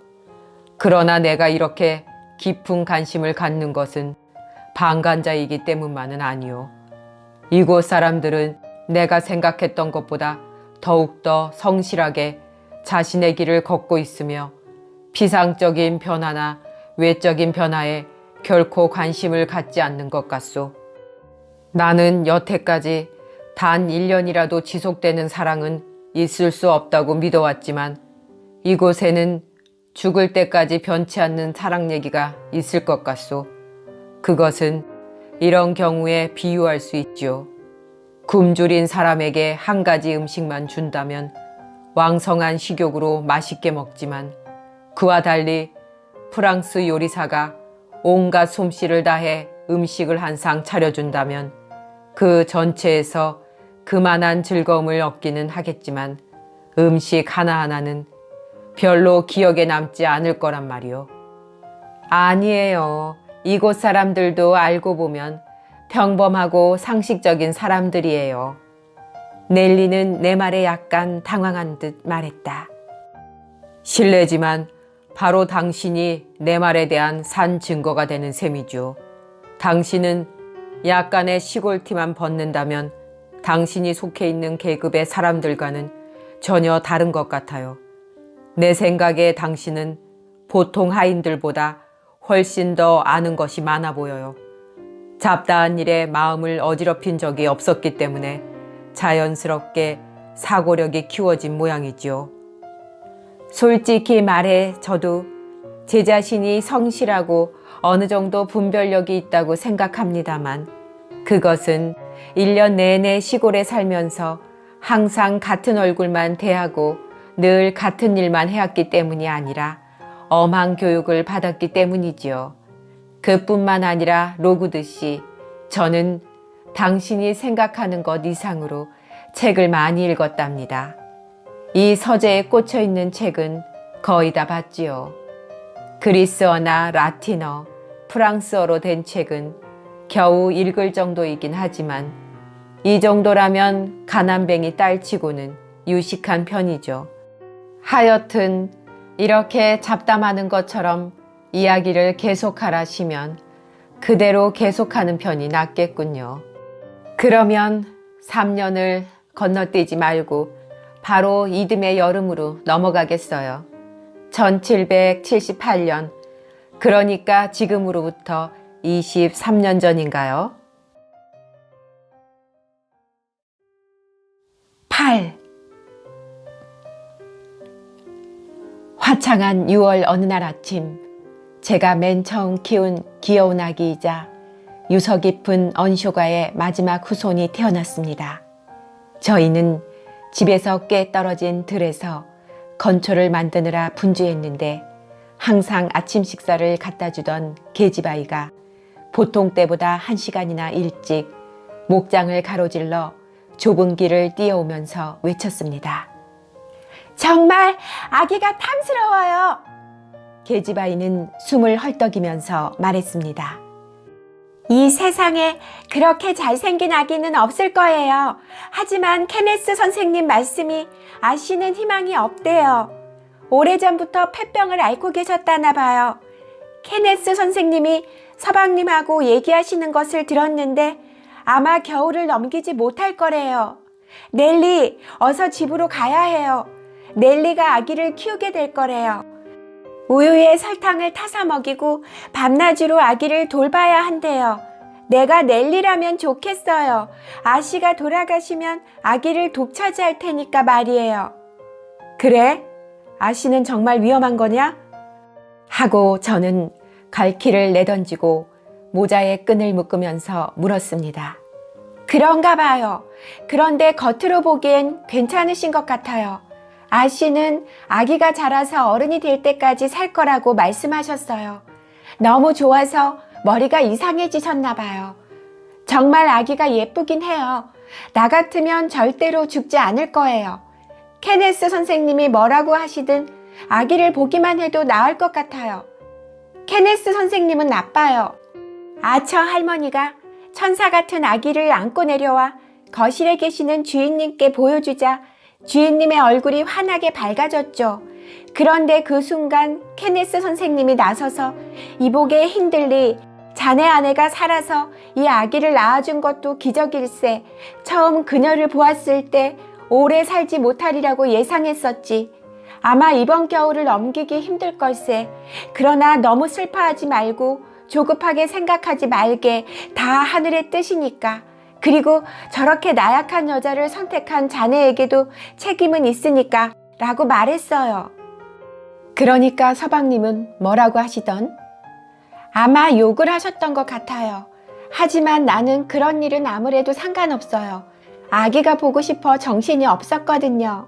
그러나 내가 이렇게 깊은 관심을 갖는 것은 방관자이기 때문만은 아니오. 이곳 사람들은 내가 생각했던 것보다 더욱더 성실하게 자신의 길을 걷고 있으며 피상적인 변화나 외적인 변화에 결코 관심을 갖지 않는 것 같소. 나는 여태까지 단 1년이라도 지속되는 사랑은 있을 수 없다고 믿어왔지만 이곳에는 죽을 때까지 변치 않는 사랑 얘기가 있을 것 같소. 그것은 이런 경우에 비유할 수 있죠. 굶주린 사람에게 한 가지 음식만 준다면 왕성한 식욕으로 맛있게 먹지만 그와 달리 프랑스 요리사가 온갖 솜씨를 다해 음식을 한 상 차려준다면 그 전체에서 그만한 즐거움을 얻기는 하겠지만 음식 하나하나는 별로 기억에 남지 않을 거란 말이요. 아니에요. 이곳 사람들도 알고 보면 평범하고 상식적인 사람들이에요. 넬리는 내 말에 약간 당황한 듯 말했다. 실례지만 바로 당신이 내 말에 대한 산 증거가 되는 셈이죠. 당신은 약간의 시골티만 벗는다면 당신이 속해 있는 계급의 사람들과는 전혀 다른 것 같아요. 내 생각에 당신은 보통 하인들보다 훨씬 더 아는 것이 많아 보여요. 잡다한 일에 마음을 어지럽힌 적이 없었기 때문에 자연스럽게 사고력이 키워진 모양이지요. 솔직히 말해 저도 제 자신이 성실하고 어느 정도 분별력이 있다고 생각합니다만 그것은 1년 내내 시골에 살면서 항상 같은 얼굴만 대하고 늘 같은 일만 해왔기 때문이 아니라 엄한 교육을 받았기 때문이지요. 그뿐만 아니라 로구드 씨, 저는 당신이 생각하는 것 이상으로 책을 많이 읽었답니다. 이 서재에 꽂혀 있는 책은 거의 다 봤지요. 그리스어나 라틴어, 프랑스어로 된 책은 겨우 읽을 정도이긴 하지만 이 정도라면 가난뱅이 딸치고는 유식한 편이죠. 하여튼 이렇게 잡담하는 것처럼 이야기를 계속하라시면 그대로 계속하는 편이 낫겠군요. 그러면 3년을 건너뛰지 말고 바로 이듬해 여름으로 넘어가겠어요. 1778년, 그러니까 지금으로부터 23년 전인가요? 8. 화창한 6월 어느 날 아침, 제가 맨 처음 키운 귀여운 아기이자 유서 깊은 언쇼가의 마지막 후손이 태어났습니다. 저희는 집에서 꽤 떨어진 들에서 건초를 만드느라 분주했는데 항상 아침 식사를 갖다 주던 계집아이가 보통 때보다 1시간이나 일찍 목장을 가로질러 좁은 길을 뛰어오면서 외쳤습니다. 정말 아기가 탐스러워요. 계집아이는 숨을 헐떡이면서 말했습니다. 이 세상에 그렇게 잘생긴 아기는 없을 거예요. 하지만 케네스 선생님 말씀이 아시는 희망이 없대요. 오래전부터 폐병을 앓고 계셨다나 봐요. 케네스 선생님이 서방님하고 얘기하시는 것을 들었는데 아마 겨울을 넘기지 못할 거래요. 넬리, 어서 집으로 가야 해요. 넬리가 아기를 키우게 될 거래요. 우유에 설탕을 타서 먹이고 밤낮으로 아기를 돌봐야 한대요. 내가 넬리라면 좋겠어요. 아씨가 돌아가시면 아기를 독차지할 테니까 말이에요. 그래? 아씨는 정말 위험한 거냐? 하고 저는 갈퀴를 내던지고 모자에 끈을 묶으면서 물었습니다. 그런가 봐요. 그런데 겉으로 보기엔 괜찮으신 것 같아요. 아씨는 아기가 자라서 어른이 될 때까지 살 거라고 말씀하셨어요. 너무 좋아서 머리가 이상해지셨나 봐요. 정말 아기가 예쁘긴 해요. 나 같으면 절대로 죽지 않을 거예요. 케네스 선생님이 뭐라고 하시든 아기를 보기만 해도 나을 것 같아요. 케네스 선생님은 나빠요. 아처 할머니가 천사 같은 아기를 안고 내려와 거실에 계시는 주인님께 보여주자 주인님의 얼굴이 환하게 밝아졌죠. 그런데 그 순간 케네스 선생님이 나서서 이복에 힘들리 자네 아내가 살아서 이 아기를 낳아준 것도 기적일세. 처음 그녀를 보았을 때 오래 살지 못하리라고 예상했었지. 아마 이번 겨울을 넘기기 힘들 걸세. 그러나 너무 슬퍼하지 말고 조급하게 생각하지 말게. 다 하늘의 뜻이니까. 그리고 저렇게 나약한 여자를 선택한 자네에게도 책임은 있으니까 라고 말했어요. 그러니까 서방님은 뭐라고 하시던? 아마 욕을 하셨던 것 같아요. 하지만 나는 그런 일은 아무래도 상관없어요. 아기가 보고 싶어 정신이 없었거든요.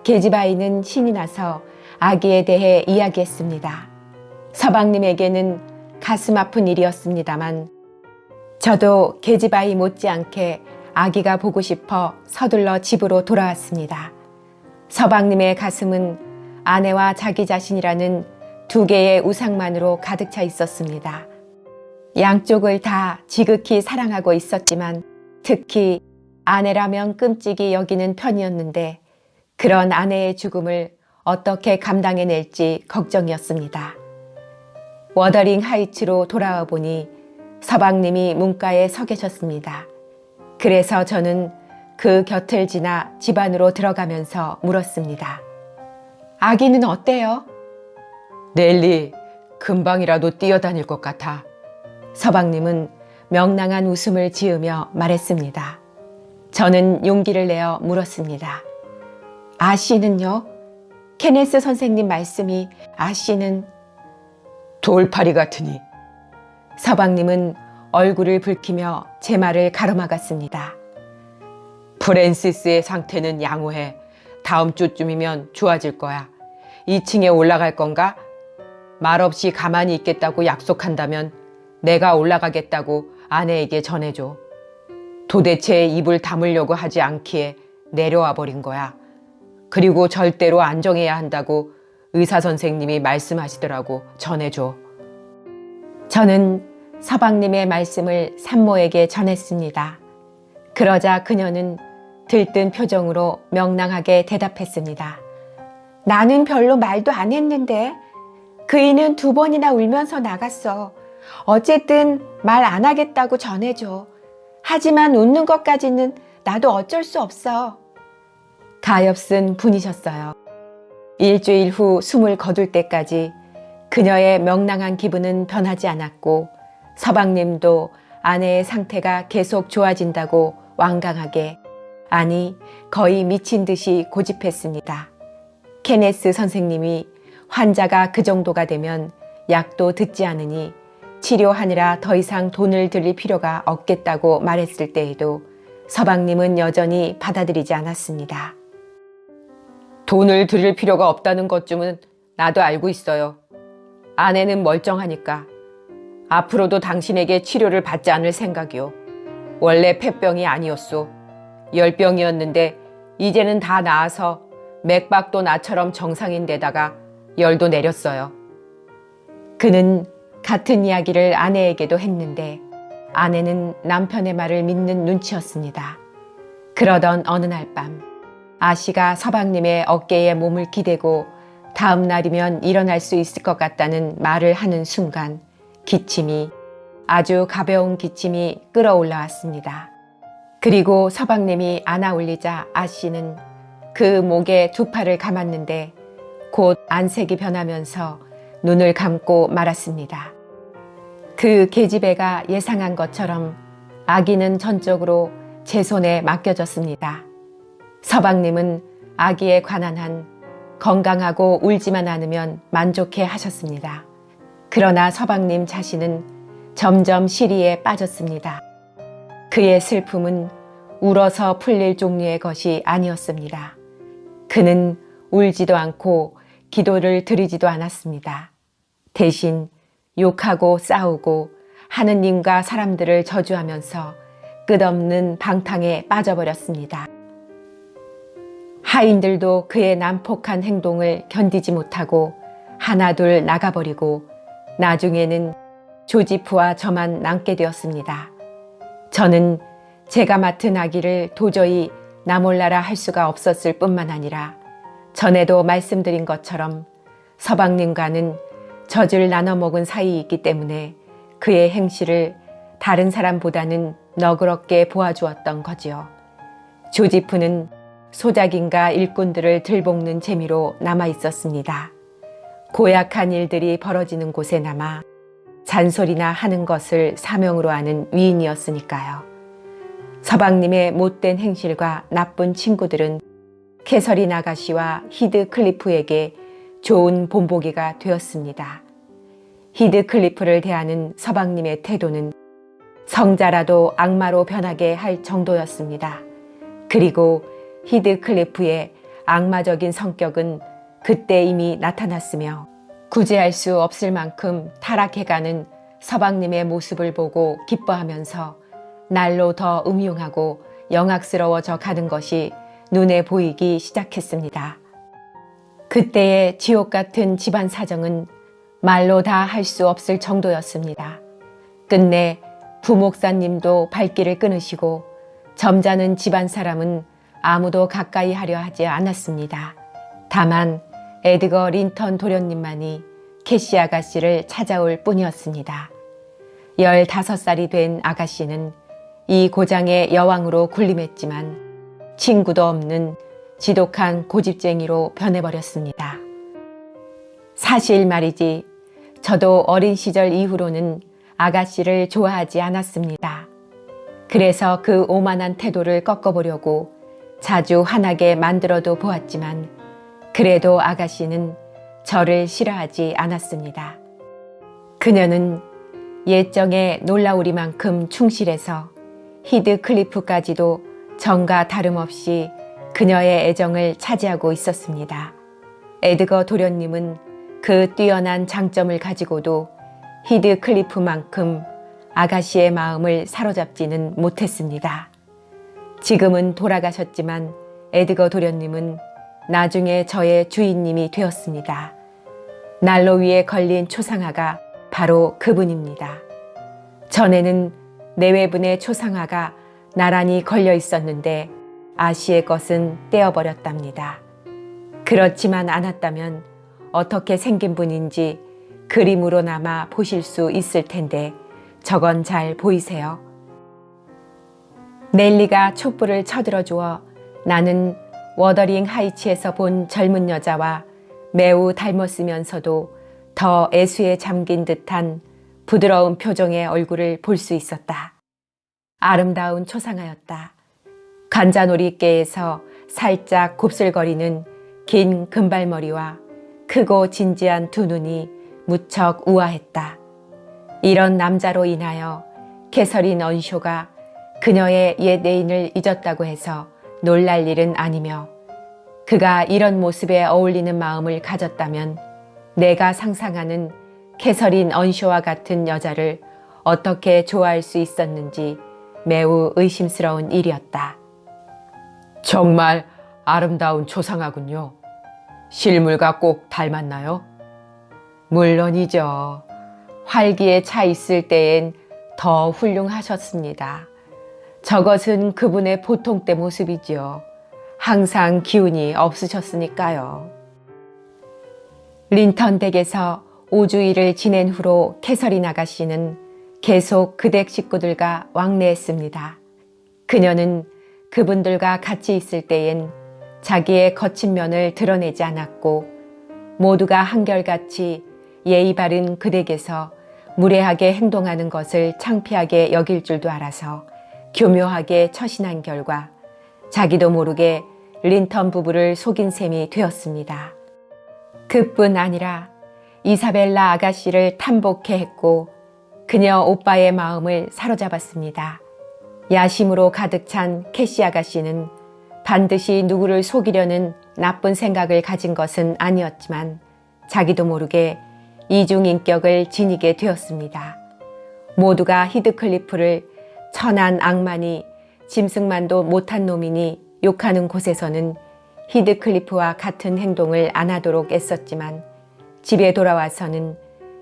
계집아이는 신이 나서 아기에 대해 이야기했습니다. 서방님에게는 가슴 아픈 일이었습니다만 저도 계집아이 못지않게 아기가 보고 싶어 서둘러 집으로 돌아왔습니다. 서방님의 가슴은 아내와 자기 자신이라는 두 개의 우상만으로 가득 차 있었습니다. 양쪽을 다 지극히 사랑하고 있었지만 특히 아내라면 끔찍이 여기는 편이었는데 그런 아내의 죽음을 어떻게 감당해낼지 걱정이었습니다. 워더링 하이츠로 돌아와 보니 서방님이 문가에 서 계셨습니다. 그래서 저는 그 곁을 지나 집 안으로 들어가면서 물었습니다. 아기는 어때요? 넬리, 금방이라도 뛰어다닐 것 같아. 서방님은 명랑한 웃음을 지으며 말했습니다. 저는 용기를 내어 물었습니다. 아씨는요? 케네스 선생님 말씀이 아씨는 돌파리 같으니. 서방님은 얼굴을 붉히며 제 말을 가로막았습니다. 프랜시스의 상태는 양호해. 다음 주쯤이면 좋아질 거야. 2층에 올라갈 건가? 말없이 가만히 있겠다고 약속한다면 내가 올라가겠다고 아내에게 전해줘. 도대체 입을 다물려고 하지 않기에 내려와 버린 거야. 그리고 절대로 안정해야 한다고 의사 선생님이 말씀하시더라고. 전해줘. 저는 서방님의 말씀을 산모에게 전했습니다. 그러자 그녀는 들뜬 표정으로 명랑하게 대답했습니다. 나는 별로 말도 안 했는데 그이는 2번이나 울면서 나갔어. 어쨌든 말 안 하겠다고 전해줘. 하지만 웃는 것까지는 나도 어쩔 수 없어. 가엾은 분이셨어요. 일주일 후 숨을 거둘 때까지 그녀의 명랑한 기분은 변하지 않았고 서방님도 아내의 상태가 계속 좋아진다고 완강하게, 아니 거의 미친 듯이 고집했습니다. 케네스 선생님이 환자가 그 정도가 되면 약도 듣지 않으니 치료하느라 더 이상 돈을 들일 필요가 없겠다고 말했을 때에도 서방님은 여전히 받아들이지 않았습니다. 돈을 들일 필요가 없다는 것쯤은 나도 알고 있어요. 아내는 멀쩡하니까. 앞으로도 당신에게 치료를 받지 않을 생각이요. 원래 폐병이 아니었소. 열병이었는데 이제는 다 나아서 맥박도 나처럼 정상인데다가 열도 내렸어요. 그는 같은 이야기를 아내에게도 했는데 아내는 남편의 말을 믿는 눈치였습니다. 그러던 어느 날 밤 아씨가 서방님의 어깨에 몸을 기대고 다음 날이면 일어날 수 있을 것 같다는 말을 하는 순간 아주 가벼운 기침이 끌어올라왔습니다. 그리고 서방님이 안아 올리자 아씨는 그 목에 2팔을 감았는데 곧 안색이 변하면서 눈을 감고 말았습니다. 그 계집애가 예상한 것처럼 아기는 전적으로 제 손에 맡겨졌습니다. 서방님은 아기에 관한 한 건강하고 울지만 않으면 만족해 하셨습니다. 그러나 서방님 자신은 점점 시리에 빠졌습니다. 그의 슬픔은 울어서 풀릴 종류의 것이 아니었습니다. 그는 울지도 않고 기도를 드리지도 않았습니다. 대신 욕하고 싸우고 하느님과 사람들을 저주하면서 끝없는 방탕에 빠져버렸습니다. 하인들도 그의 난폭한 행동을 견디지 못하고 하나둘 나가버리고 나중에는 조지프와 저만 남게 되었습니다. 저는 제가 맡은 아기를 도저히 나 몰라라 할 수가 없었을 뿐만 아니라 전에도 말씀드린 것처럼 서방님과는 젖을 나눠 먹은 사이이기 때문에 그의 행실을 다른 사람보다는 너그럽게 보아주었던 거지요. 조지프는 소작인과 일꾼들을 들볶는 재미로 남아 있었습니다. 고약한 일들이 벌어지는 곳에 남아 잔소리나 하는 것을 사명으로 하는 위인이었으니까요. 서방님의 못된 행실과 나쁜 친구들은 캐서린 아가씨와 히드 클리프에게 좋은 본보기가 되었습니다. 히드 클리프를 대하는 서방님의 태도는 성자라도 악마로 변하게 할 정도였습니다. 그리고 히드 클리프의 악마적인 성격은 그때 이미 나타났으며 구제할 수 없을 만큼 타락해가는 서방님의 모습을 보고 기뻐하면서 날로 더 음흉하고 영악스러워져 가는 것이 눈에 보이기 시작했습니다. 그때의 지옥 같은 집안 사정은 말로 다 할 수 없을 정도였습니다. 끝내 부목사님도 발길을 끊으시고 점잖은 집안 사람은 아무도 가까이 하려 하지 않았습니다. 다만 에드거 린턴 도련님만이 캐시 아가씨를 찾아올 뿐이었습니다. 15살이 된 아가씨는 이 고장의 여왕으로 군림했지만 친구도 없는 지독한 고집쟁이로 변해버렸습니다. 사실 말이지 저도 어린 시절 이후로는 아가씨를 좋아하지 않았습니다. 그래서 그 오만한 태도를 꺾어보려고 자주 화나게 만들어도 보았지만 그래도 아가씨는 저를 싫어하지 않았습니다. 그녀는 예정에 놀라우리만큼 충실해서 히드 클리프까지도 전과 다름없이 그녀의 애정을 차지하고 있었습니다. 에드거 도련님은 그 뛰어난 장점을 가지고도 히드 클리프만큼 아가씨의 마음을 사로잡지는 못했습니다. 지금은 돌아가셨지만 에드거 도련님은 나중에 저의 주인님이 되었습니다. 난로 위에 걸린 초상화가 바로 그분입니다. 전에는 내외분의 초상화가 나란히 걸려 있었는데 아씨의 것은 떼어버렸답니다. 그렇지만 않았다면 어떻게 생긴 분인지 그림으로나마 보실 수 있을 텐데 저건 잘 보이세요? 넬리가 촛불을 쳐들어 주어 나는 워더링 하이츠에서 본 젊은 여자와 매우 닮았으면서도 더 애수에 잠긴 듯한 부드러운 표정의 얼굴을 볼 수 있었다. 아름다운 초상화였다. 관자놀이께에서 살짝 곱슬거리는 긴 금발머리와 크고 진지한 두 눈이 무척 우아했다. 이런 남자로 인하여 캐서린 언쇼가 그녀의 옛 애인을 잊었다고 해서 놀랄 일은 아니며 그가 이런 모습에 어울리는 마음을 가졌다면 내가 상상하는 캐서린 언쇼와 같은 여자를 어떻게 좋아할 수 있었는지 매우 의심스러운 일이었다. 정말 아름다운 초상화군요. 실물과 꼭 닮았나요? 물론이죠. 활기에 차 있을 때엔 더 훌륭하셨습니다. 저것은 그분의 보통때 모습이지요. 항상 기운이 없으셨으니까요. 린턴 댁에서 5주일을 지낸 후로 캐서린 아가씨는 계속 그 댁 식구들과 왕래했습니다. 그녀는 그분들과 같이 있을 때엔 자기의 거친 면을 드러내지 않았고 모두가 한결같이 예의 바른 그 댁에서 무례하게 행동하는 것을 창피하게 여길 줄도 알아서 교묘하게 처신한 결과 자기도 모르게 린턴 부부를 속인 셈이 되었습니다. 그뿐 아니라 이사벨라 아가씨를 탐복해 했고 그녀 오빠의 마음을 사로잡았습니다. 야심으로 가득 찬 캐시 아가씨는 반드시 누구를 속이려는 나쁜 생각을 가진 것은 아니었지만 자기도 모르게 이중인격을 지니게 되었습니다. 모두가 히드클리프를 천한 악마니 짐승만도 못한 놈이니 욕하는 곳에서는 히드클리프와 같은 행동을 안 하도록 애썼지만 집에 돌아와서는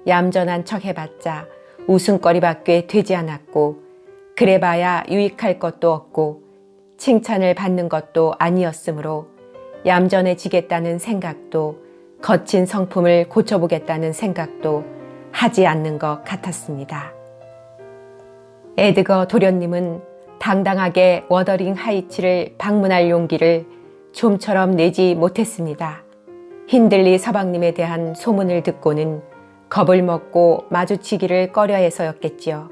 얌전한 척 해봤자 웃음거리밖에 되지 않았고 그래봐야 유익할 것도 없고 칭찬을 받는 것도 아니었으므로 얌전해지겠다는 생각도 거친 성품을 고쳐보겠다는 생각도 하지 않는 것 같았습니다. 에드거 도련님은 당당하게 워더링 하이츠를 방문할 용기를 좀처럼 내지 못했습니다. 힌들리 서방님에 대한 소문을 듣고는 겁을 먹고 마주치기를 꺼려해서였겠지요.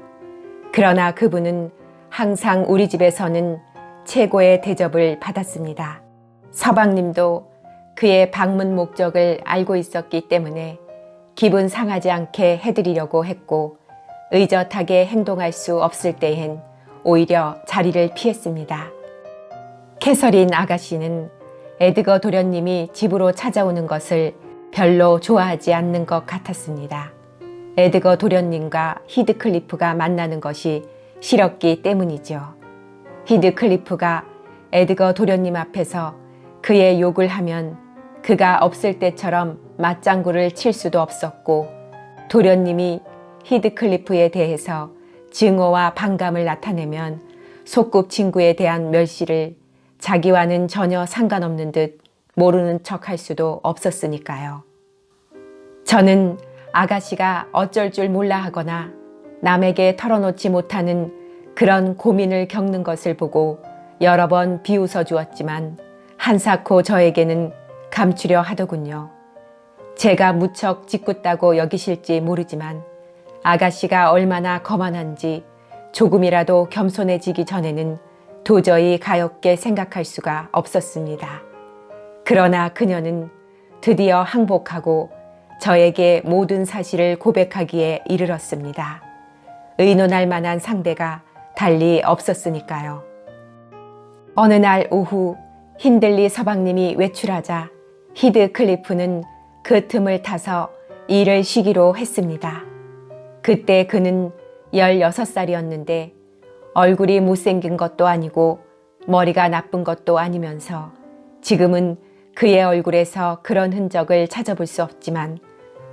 그러나 그분은 항상 우리 집에서는 최고의 대접을 받았습니다. 서방님도 그의 방문 목적을 알고 있었기 때문에 기분 상하지 않게 해드리려고 했고 의젓하게 행동할 수 없을 때엔 오히려 자리를 피했습니다. 캐서린 아가씨는 에드거 도련님이 집으로 찾아오는 것을 별로 좋아하지 않는 것 같았습니다. 에드거 도련님과 히드클리프가 만나는 것이 싫었기 때문이죠. 히드클리프가 에드거 도련님 앞에서 그의 욕을 하면 그가 없을 때처럼 맞장구를 칠 수도 없었고 도련님이 히드클리프에 대해서 증오와 반감을 나타내면 소꿉친구에 대한 멸시를 자기와는 전혀 상관없는 듯 모르는 척 할 수도 없었으니까요. 저는 아가씨가 어쩔 줄 몰라 하거나 남에게 털어놓지 못하는 그런 고민을 겪는 것을 보고 여러 번 비웃어 주었지만 한사코 저에게는 감추려 하더군요. 제가 무척 짓궂다고 여기실지 모르지만 아가씨가 얼마나 거만한지 조금이라도 겸손해지기 전에는 도저히 가엾게 생각할 수가 없었습니다. 그러나 그녀는 드디어 항복하고 저에게 모든 사실을 고백하기에 이르렀습니다. 의논할 만한 상대가 달리 없었으니까요. 어느 날 오후 힌들리 서방님이 외출하자 히드클리프는 그 틈을 타서 일을 쉬기로 했습니다. 그때 그는 16살이었는데 얼굴이 못생긴 것도 아니고 머리가 나쁜 것도 아니면서 지금은 그의 얼굴에서 그런 흔적을 찾아볼 수 없지만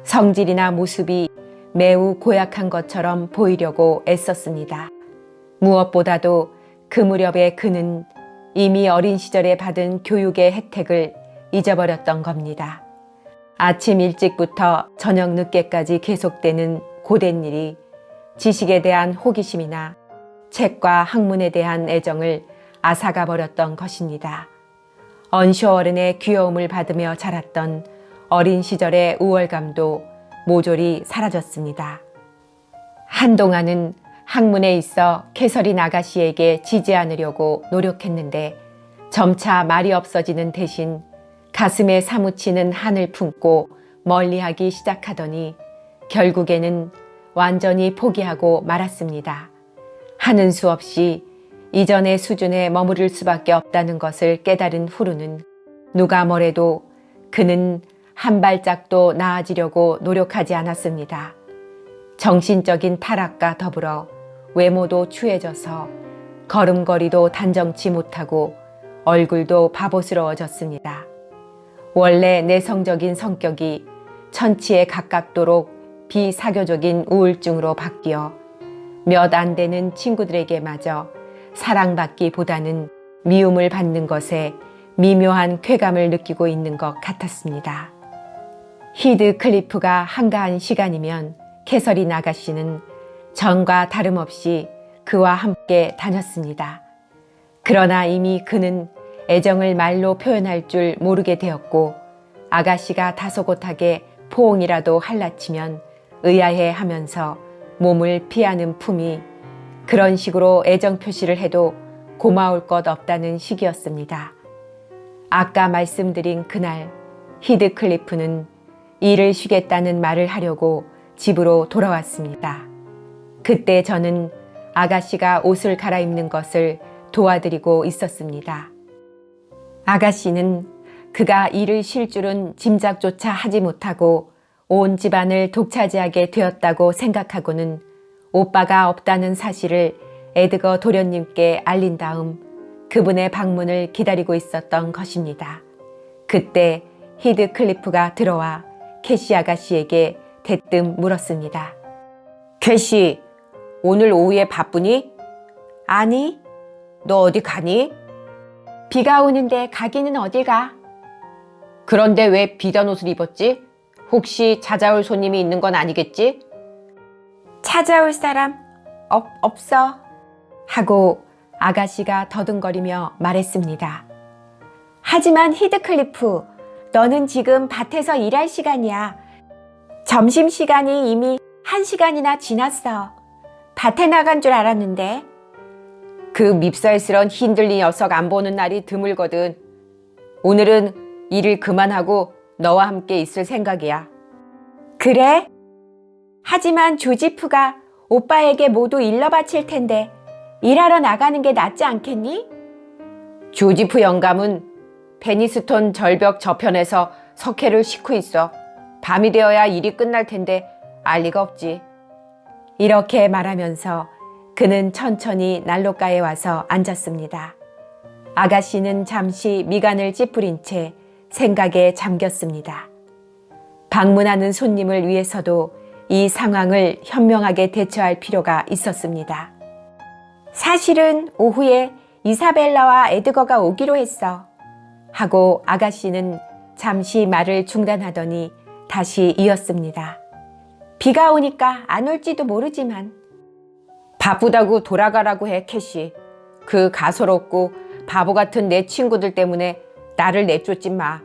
성질이나 모습이 매우 고약한 것처럼 보이려고 애썼습니다. 무엇보다도 그 무렵에 그는 이미 어린 시절에 받은 교육의 혜택을 잊어버렸던 겁니다. 아침 일찍부터 저녁 늦게까지 계속되는 고된 일이 지식에 대한 호기심이나 책과 학문에 대한 애정을 앗아가 버렸던 것입니다. 언쇼 어른의 귀여움을 받으며 자랐던 어린 시절의 우월감도 모조리 사라졌습니다. 한동안은 학문에 있어 캐서린 아가씨에게 지지 않으려고 노력했는데 점차 말이 없어지는 대신 가슴에 사무치는 한을 품고 멀리하기 시작하더니 결국에는 완전히 포기하고 말았습니다. 하는 수 없이 이전의 수준에 머무를 수밖에 없다는 것을 깨달은 후로는 누가 뭐래도 그는 한 발짝도 나아지려고 노력하지 않았습니다. 정신적인 타락과 더불어 외모도 추해져서 걸음걸이도 단정치 못하고 얼굴도 바보스러워졌습니다. 원래 내성적인 성격이 천치에 가깝도록 비사교적인 우울증으로 바뀌어 몇 안 되는 친구들에게마저 사랑받기보다는 미움을 받는 것에 미묘한 쾌감을 느끼고 있는 것 같았습니다. 히드클리프가 한가한 시간이면 캐서린 아가씨는 전과 다름없이 그와 함께 다녔습니다. 그러나 이미 그는 애정을 말로 표현할 줄 모르게 되었고 아가씨가 다소곳하게 포옹이라도 할라치면 의아해 하면서 몸을 피하는 품이 그런 식으로 애정 표시를 해도 고마울 것 없다는 시기였습니다. 아까 말씀드린 그날 히드클리프는 일을 쉬겠다는 말을 하려고 집으로 돌아왔습니다. 그때 저는 아가씨가 옷을 갈아입는 것을 도와드리고 있었습니다. 아가씨는 그가 일을 쉴 줄은 짐작조차 하지 못하고 온 집안을 독차지하게 되었다고 생각하고는 오빠가 없다는 사실을 에드거 도련님께 알린 다음 그분의 방문을 기다리고 있었던 것입니다. 그때 히드클리프가 들어와 캐시 아가씨에게 대뜸 물었습니다. 캐시, 오늘 오후에 바쁘니? 아니, 너 어디 가니? 비가 오는데 가기는 어딜 가? 그런데 왜 비단 옷을 입었지? 혹시 찾아올 손님이 있는 건 아니겠지? 찾아올 사람 없어 하고 아가씨가 더듬거리며 말했습니다. 하지만 히드클리프, 너는 지금 밭에서 일할 시간이야. 점심시간이 이미 1시간이나 지났어. 밭에 나간 줄 알았는데. 그 밉살스런 힌들리 녀석 안 보는 날이 드물거든. 오늘은 일을 그만하고 너와 함께 있을 생각이야. 그래? 하지만 조지프가 오빠에게 모두 일러 바칠 텐데 일하러 나가는 게 낫지 않겠니? 조지프 영감은 베니스톤 절벽 저편에서 석회를 싣고 있어. 밤이 되어야 일이 끝날 텐데 알 리가 없지. 이렇게 말하면서 그는 천천히 난로가에 와서 앉았습니다. 아가씨는 잠시 미간을 찌푸린 채 생각에 잠겼습니다. 방문하는 손님을 위해서도 이 상황을 현명하게 대처할 필요가 있었습니다. 사실은 오후에 이사벨라와 에드거가 오기로 했어. 하고 아가씨는 잠시 말을 중단하더니 다시 이었습니다. 비가 오니까 안 올지도 모르지만. 바쁘다고 돌아가라고 해, 캐시. 그 가소롭고 바보 같은 내 친구들 때문에 나를 내쫓지 마.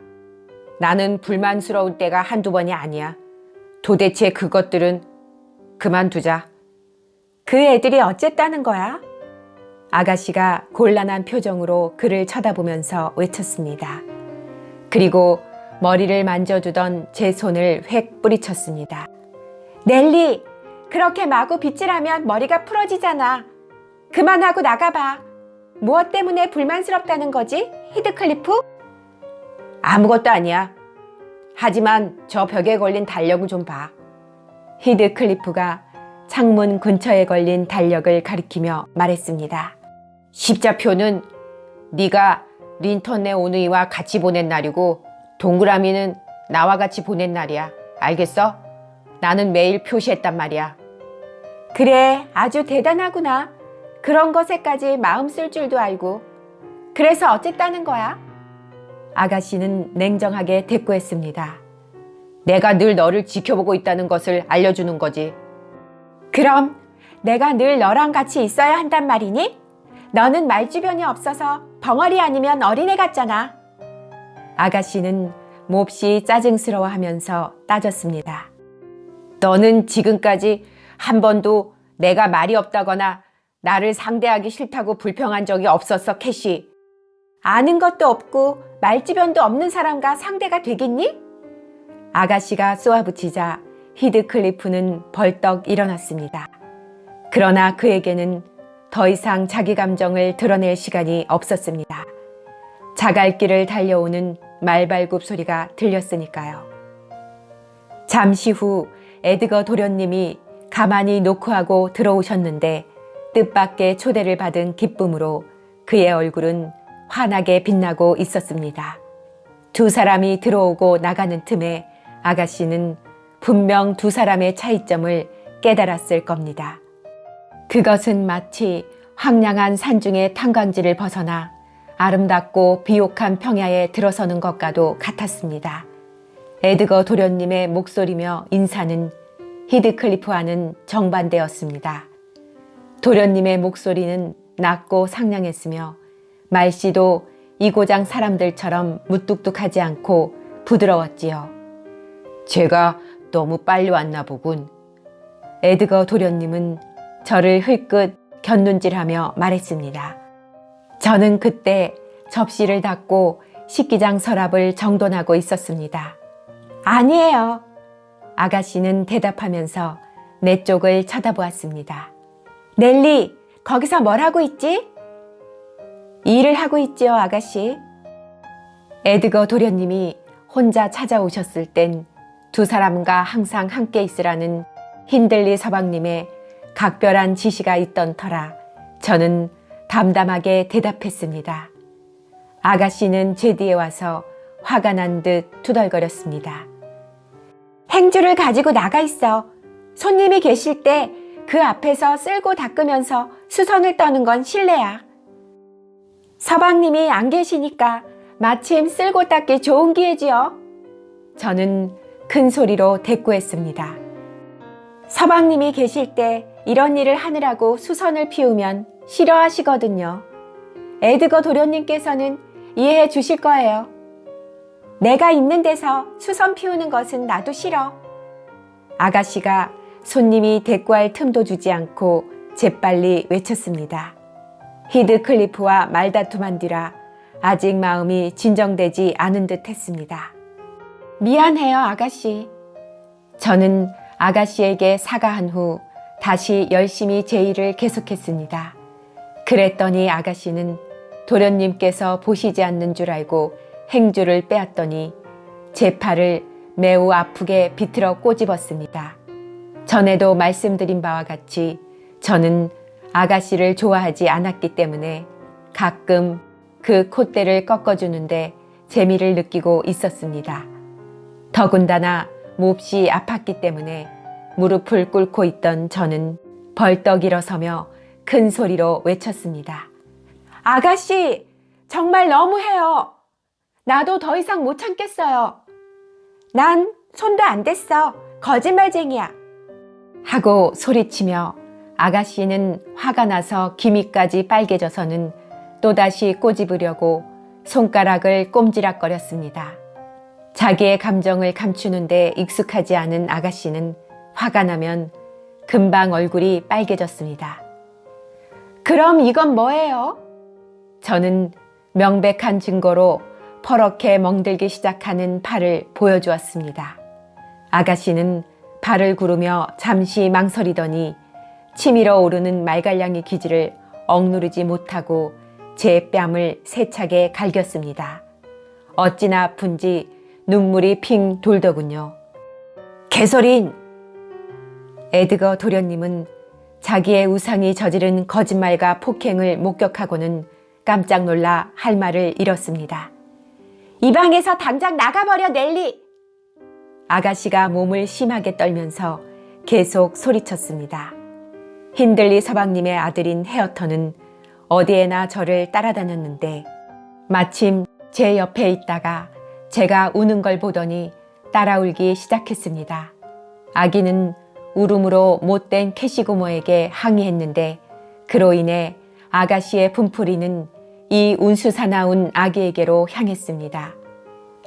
나는 불만스러울 때가 한두 번이 아니야. 도대체 그것들은 그만두자. 그 애들이 어쨌다는 거야? 아가씨가 곤란한 표정으로 그를 쳐다보면서 외쳤습니다. 그리고 머리를 만져주던 제 손을 획 뿌리쳤습니다. 넬리, 그렇게 마구 빗질하면 머리가 풀어지잖아. 그만하고 나가봐. 무엇 때문에 불만스럽다는 거지, 히드클리프? 아무것도 아니야. 하지만 저 벽에 걸린 달력을 좀 봐. 히드클리프가 창문 근처에 걸린 달력을 가리키며 말했습니다. 십자표는 네가 린턴네 오누이와 같이 보낸 날이고 동그라미는 나와 같이 보낸 날이야. 알겠어? 나는 매일 표시했단 말이야. 그래, 아주 대단하구나. 그런 것에까지 마음 쓸 줄도 알고. 그래서 어쨌다는 거야? 아가씨는 냉정하게 대꾸했습니다. 내가 늘 너를 지켜보고 있다는 것을 알려주는 거지. 그럼 내가 늘 너랑 같이 있어야 한단 말이니? 너는 말주변이 없어서 벙어리 아니면 어린애 같잖아. 아가씨는 몹시 짜증스러워하면서 따졌습니다. 너는 지금까지 한 번도 내가 말이 없다거나 나를 상대하기 싫다고 불평한 적이 없었어, 캐시. 아는 것도 없고 말주변도 없는 사람과 상대가 되겠니? 아가씨가 쏘아붙이자 히드클리프는 벌떡 일어났습니다. 그러나 그에게는 더 이상 자기 감정을 드러낼 시간이 없었습니다. 자갈길을 달려오는 말발굽 소리가 들렸으니까요. 잠시 후 에드거 도련님이 가만히 노크하고 들어오셨는데 뜻밖의 초대를 받은 기쁨으로 그의 얼굴은 환하게 빛나고 있었습니다. 두 사람이 들어오고 나가는 틈에 아가씨는 분명 두 사람의 차이점을 깨달았을 겁니다. 그것은 마치 황량한 산중의 탄광지를 벗어나 아름답고 비옥한 평야에 들어서는 것과도 같았습니다. 에드거 도련님의 목소리며 인사는 히드클리프와는 정반대였습니다. 도련님의 목소리는 낮고 상냥했으며 말씨도 이고장 사람들처럼 무뚝뚝하지 않고 부드러웠지요. 제가 너무 빨리 왔나 보군. 에드거 도련님은 저를 흘끗 곁눈질하며 말했습니다. 저는 그때 접시를 닫고 식기장 서랍을 정돈하고 있었습니다. 아니에요. 아가씨는 대답하면서 내 쪽을 쳐다보았습니다. 넬리, 거기서 뭘 하고 있지? 일을 하고 있지요, 아가씨. 에드거 도련님이 혼자 찾아오셨을 땐 두 사람과 항상 함께 있으라는 힌들리 서방님의 각별한 지시가 있던 터라 저는 담담하게 대답했습니다. 아가씨는 제 뒤에 와서 화가 난 듯 투덜거렸습니다. 행주를 가지고 나가 있어. 손님이 계실 때 그 앞에서 쓸고 닦으면서 수선을 떠는 건 실례야. 서방님이 안 계시니까 마침 쓸고 닦기 좋은 기회지요. 저는 큰 소리로 대꾸했습니다. 서방님이 계실 때 이런 일을 하느라고 수선을 피우면 싫어하시거든요. 에드거 도련님께서는 이해해 주실 거예요. 내가 있는 데서 수선 피우는 것은 나도 싫어. 아가씨가 손님이 대꾸할 틈도 주지 않고 재빨리 외쳤습니다. 히드클리프와 말다툼한 뒤라 아직 마음이 진정되지 않은 듯 했습니다. 미안해요, 아가씨. 저는 아가씨에게 사과한 후 다시 열심히 제 일을 계속했습니다. 그랬더니 아가씨는 도련님께서 보시지 않는 줄 알고 행주를 빼앗더니 제 팔을 매우 아프게 비틀어 꼬집었습니다. 전에도 말씀드린 바와 같이 저는 아가씨를 좋아하지 않았기 때문에 가끔 그 콧대를 꺾어주는데 재미를 느끼고 있었습니다. 더군다나 몹시 아팠기 때문에 무릎을 꿇고 있던 저는 벌떡 일어서며 큰 소리로 외쳤습니다. 아가씨, 정말 너무해요. 나도 더 이상 못 참겠어요. 난 손도 안 댔어. 거짓말쟁이야. 하고 소리치며 아가씨는 화가 나서 기미까지 빨개져서는 또다시 꼬집으려고 손가락을 꼼지락거렸습니다. 자기의 감정을 감추는데 익숙하지 않은 아가씨는 화가 나면 금방 얼굴이 빨개졌습니다. 그럼 이건 뭐예요? 저는 명백한 증거로 퍼렇게 멍들기 시작하는 팔을 보여주었습니다. 아가씨는 발을 구르며 잠시 망설이더니 치밀어 오르는 말갈량이 기지를 억누르지 못하고 제 뺨을 세차게 갈겼습니다. 어찌나 아픈지 눈물이 핑 돌더군요. 개소린! 에드거 도련님은 자기의 우상이 저지른 거짓말과 폭행을 목격하고는 깜짝 놀라 할 말을 잃었습니다. 이 방에서 당장 나가버려, 넬리! 아가씨가 몸을 심하게 떨면서 계속 소리쳤습니다. 힌들리 서방님의 아들인 헤어턴은 어디에나 저를 따라다녔는데 마침 제 옆에 있다가 제가 우는 걸 보더니 따라 울기 시작했습니다. 아기는 울음으로 못된 캐시고모에게 항의했는데 그로 인해 아가씨의 분풀이는 이 운수사나운 아기에게로 향했습니다.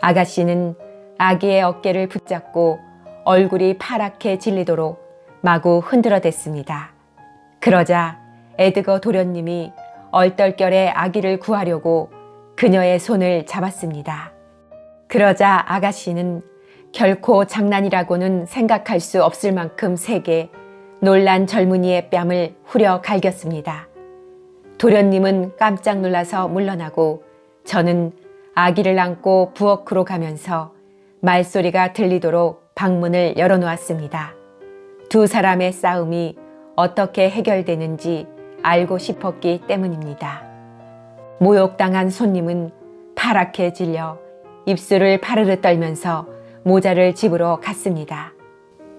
아가씨는 아기의 어깨를 붙잡고 얼굴이 파랗게 질리도록 마구 흔들어댔습니다. 그러자 에드거 도련님이 얼떨결에 아기를 구하려고 그녀의 손을 잡았습니다. 그러자 아가씨는 결코 장난이라고는 생각할 수 없을 만큼 세게 놀란 젊은이의 뺨을 후려 갈겼습니다. 도련님은 깜짝 놀라서 물러나고 저는 아기를 안고 부엌으로 가면서 말소리가 들리도록 방문을 열어놓았습니다. 두 사람의 싸움이 어떻게 해결되는지 알고 싶었기 때문입니다. 모욕당한 손님은 파랗게 질려 입술을 파르르 떨면서 모자를 집으러 갔습니다.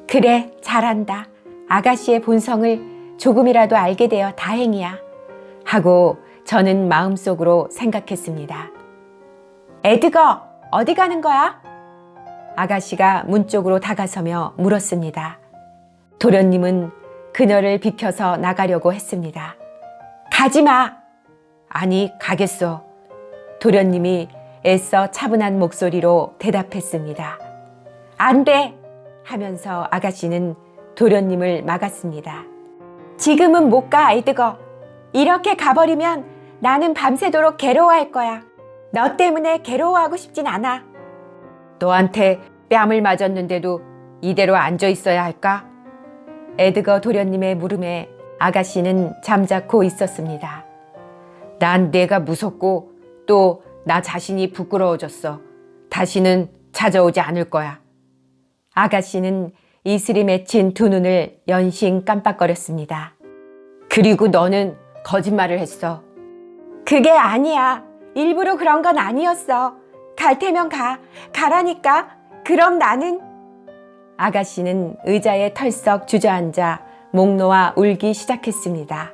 그래, 잘한다. 아가씨의 본성을 조금이라도 알게 되어 다행이야. 하고 저는 마음속으로 생각했습니다. 에드거, 어디 가는 거야? 아가씨가 문 쪽으로 다가서며 물었습니다. 도련님은 그녀를 비켜서 나가려고 했습니다. 가지마! 아니, 가겠어. 도련님이 애써 차분한 목소리로 대답했습니다. 안 돼! 하면서 아가씨는 도련님을 막았습니다. 지금은 못 가, 에드거. 이렇게 가버리면 나는 밤새도록 괴로워할 거야. 너 때문에 괴로워하고 싶진 않아. 너한테 뺨을 맞았는데도 이대로 앉아 있어야 할까? 에드거 도련님의 물음에 아가씨는 잠자코 있었습니다. 난 내가 무섭고 또 나 자신이 부끄러워졌어. 다시는 찾아오지 않을 거야. 아가씨는 이슬이 맺힌 두 눈을 연신 깜빡거렸습니다. 그리고 너는 거짓말을 했어. 그게 아니야. 일부러 그런 건 아니었어. 갈 테면 가. 가라니까. 그럼 나는... 아가씨는 의자에 털썩 주저앉아 목 놓아 울기 시작했습니다.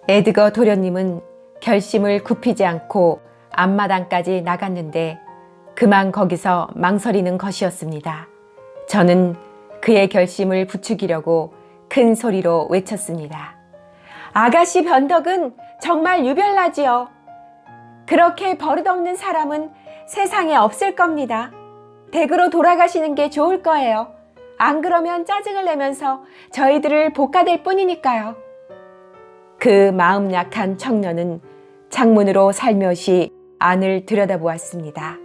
에드거 도련님은 결심을 굽히지 않고 앞마당까지 나갔는데 그만 거기서 망설이는 것이었습니다. 저는 그의 결심을 부추기려고 큰 소리로 외쳤습니다. 아가씨 변덕은 정말 유별나지요. 그렇게 버릇없는 사람은 세상에 없을 겁니다. 댁으로 돌아가시는 게 좋을 거예요. 안 그러면 짜증을 내면서 저희들을 볶아댈 뿐이니까요. 그 마음 약한 청년은 창문으로 살며시 안을 들여다보았습니다.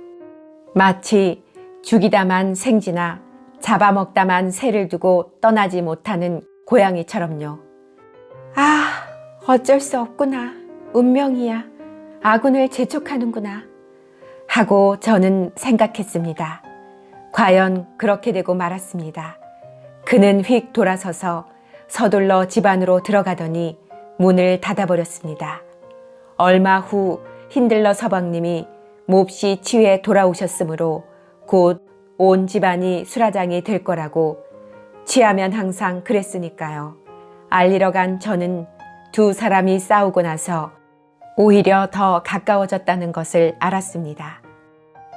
마치 죽이다만 생쥐나 잡아먹다만 새를 두고 떠나지 못하는 고양이처럼요. 아, 어쩔 수 없구나. 운명이야. 아군을 재촉하는구나. 하고 저는 생각했습니다. 과연 그렇게 되고 말았습니다. 그는 휙 돌아서서 서둘러 집 안으로 들어가더니 문을 닫아버렸습니다. 얼마 후 힌들러 서방님이 몹시 치유해 돌아오셨으므로 곧 온 집안이 수라장이 될 거라고 취하면 항상 그랬으니까요. 알리러 간 저는 두 사람이 싸우고 나서 오히려 더 가까워졌다는 것을 알았습니다.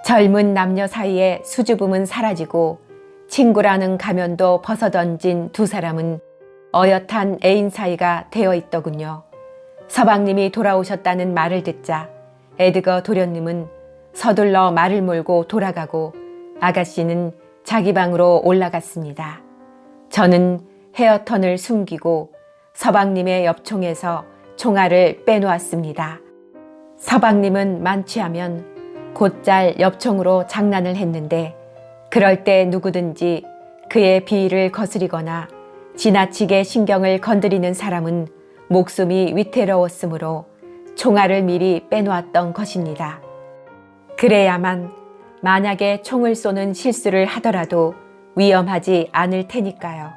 젊은 남녀 사이에 수줍음은 사라지고 친구라는 가면도 벗어던진 두 사람은 어엿한 애인 사이가 되어 있더군요. 서방님이 돌아오셨다는 말을 듣자 에드거 도련님은 서둘러 말을 몰고 돌아가고 아가씨는 자기 방으로 올라갔습니다. 저는 헤어턴을 숨기고 서방님의 옆총에서 총알을 빼놓았습니다. 서방님은 만취하면 곧잘 옆총으로 장난을 했는데 그럴 때 누구든지 그의 비위를 거스리거나 지나치게 신경을 건드리는 사람은 목숨이 위태로웠으므로 총알을 미리 빼놓았던 것입니다. 그래야만 만약에 총을 쏘는 실수를 하더라도 위험하지 않을 테니까요.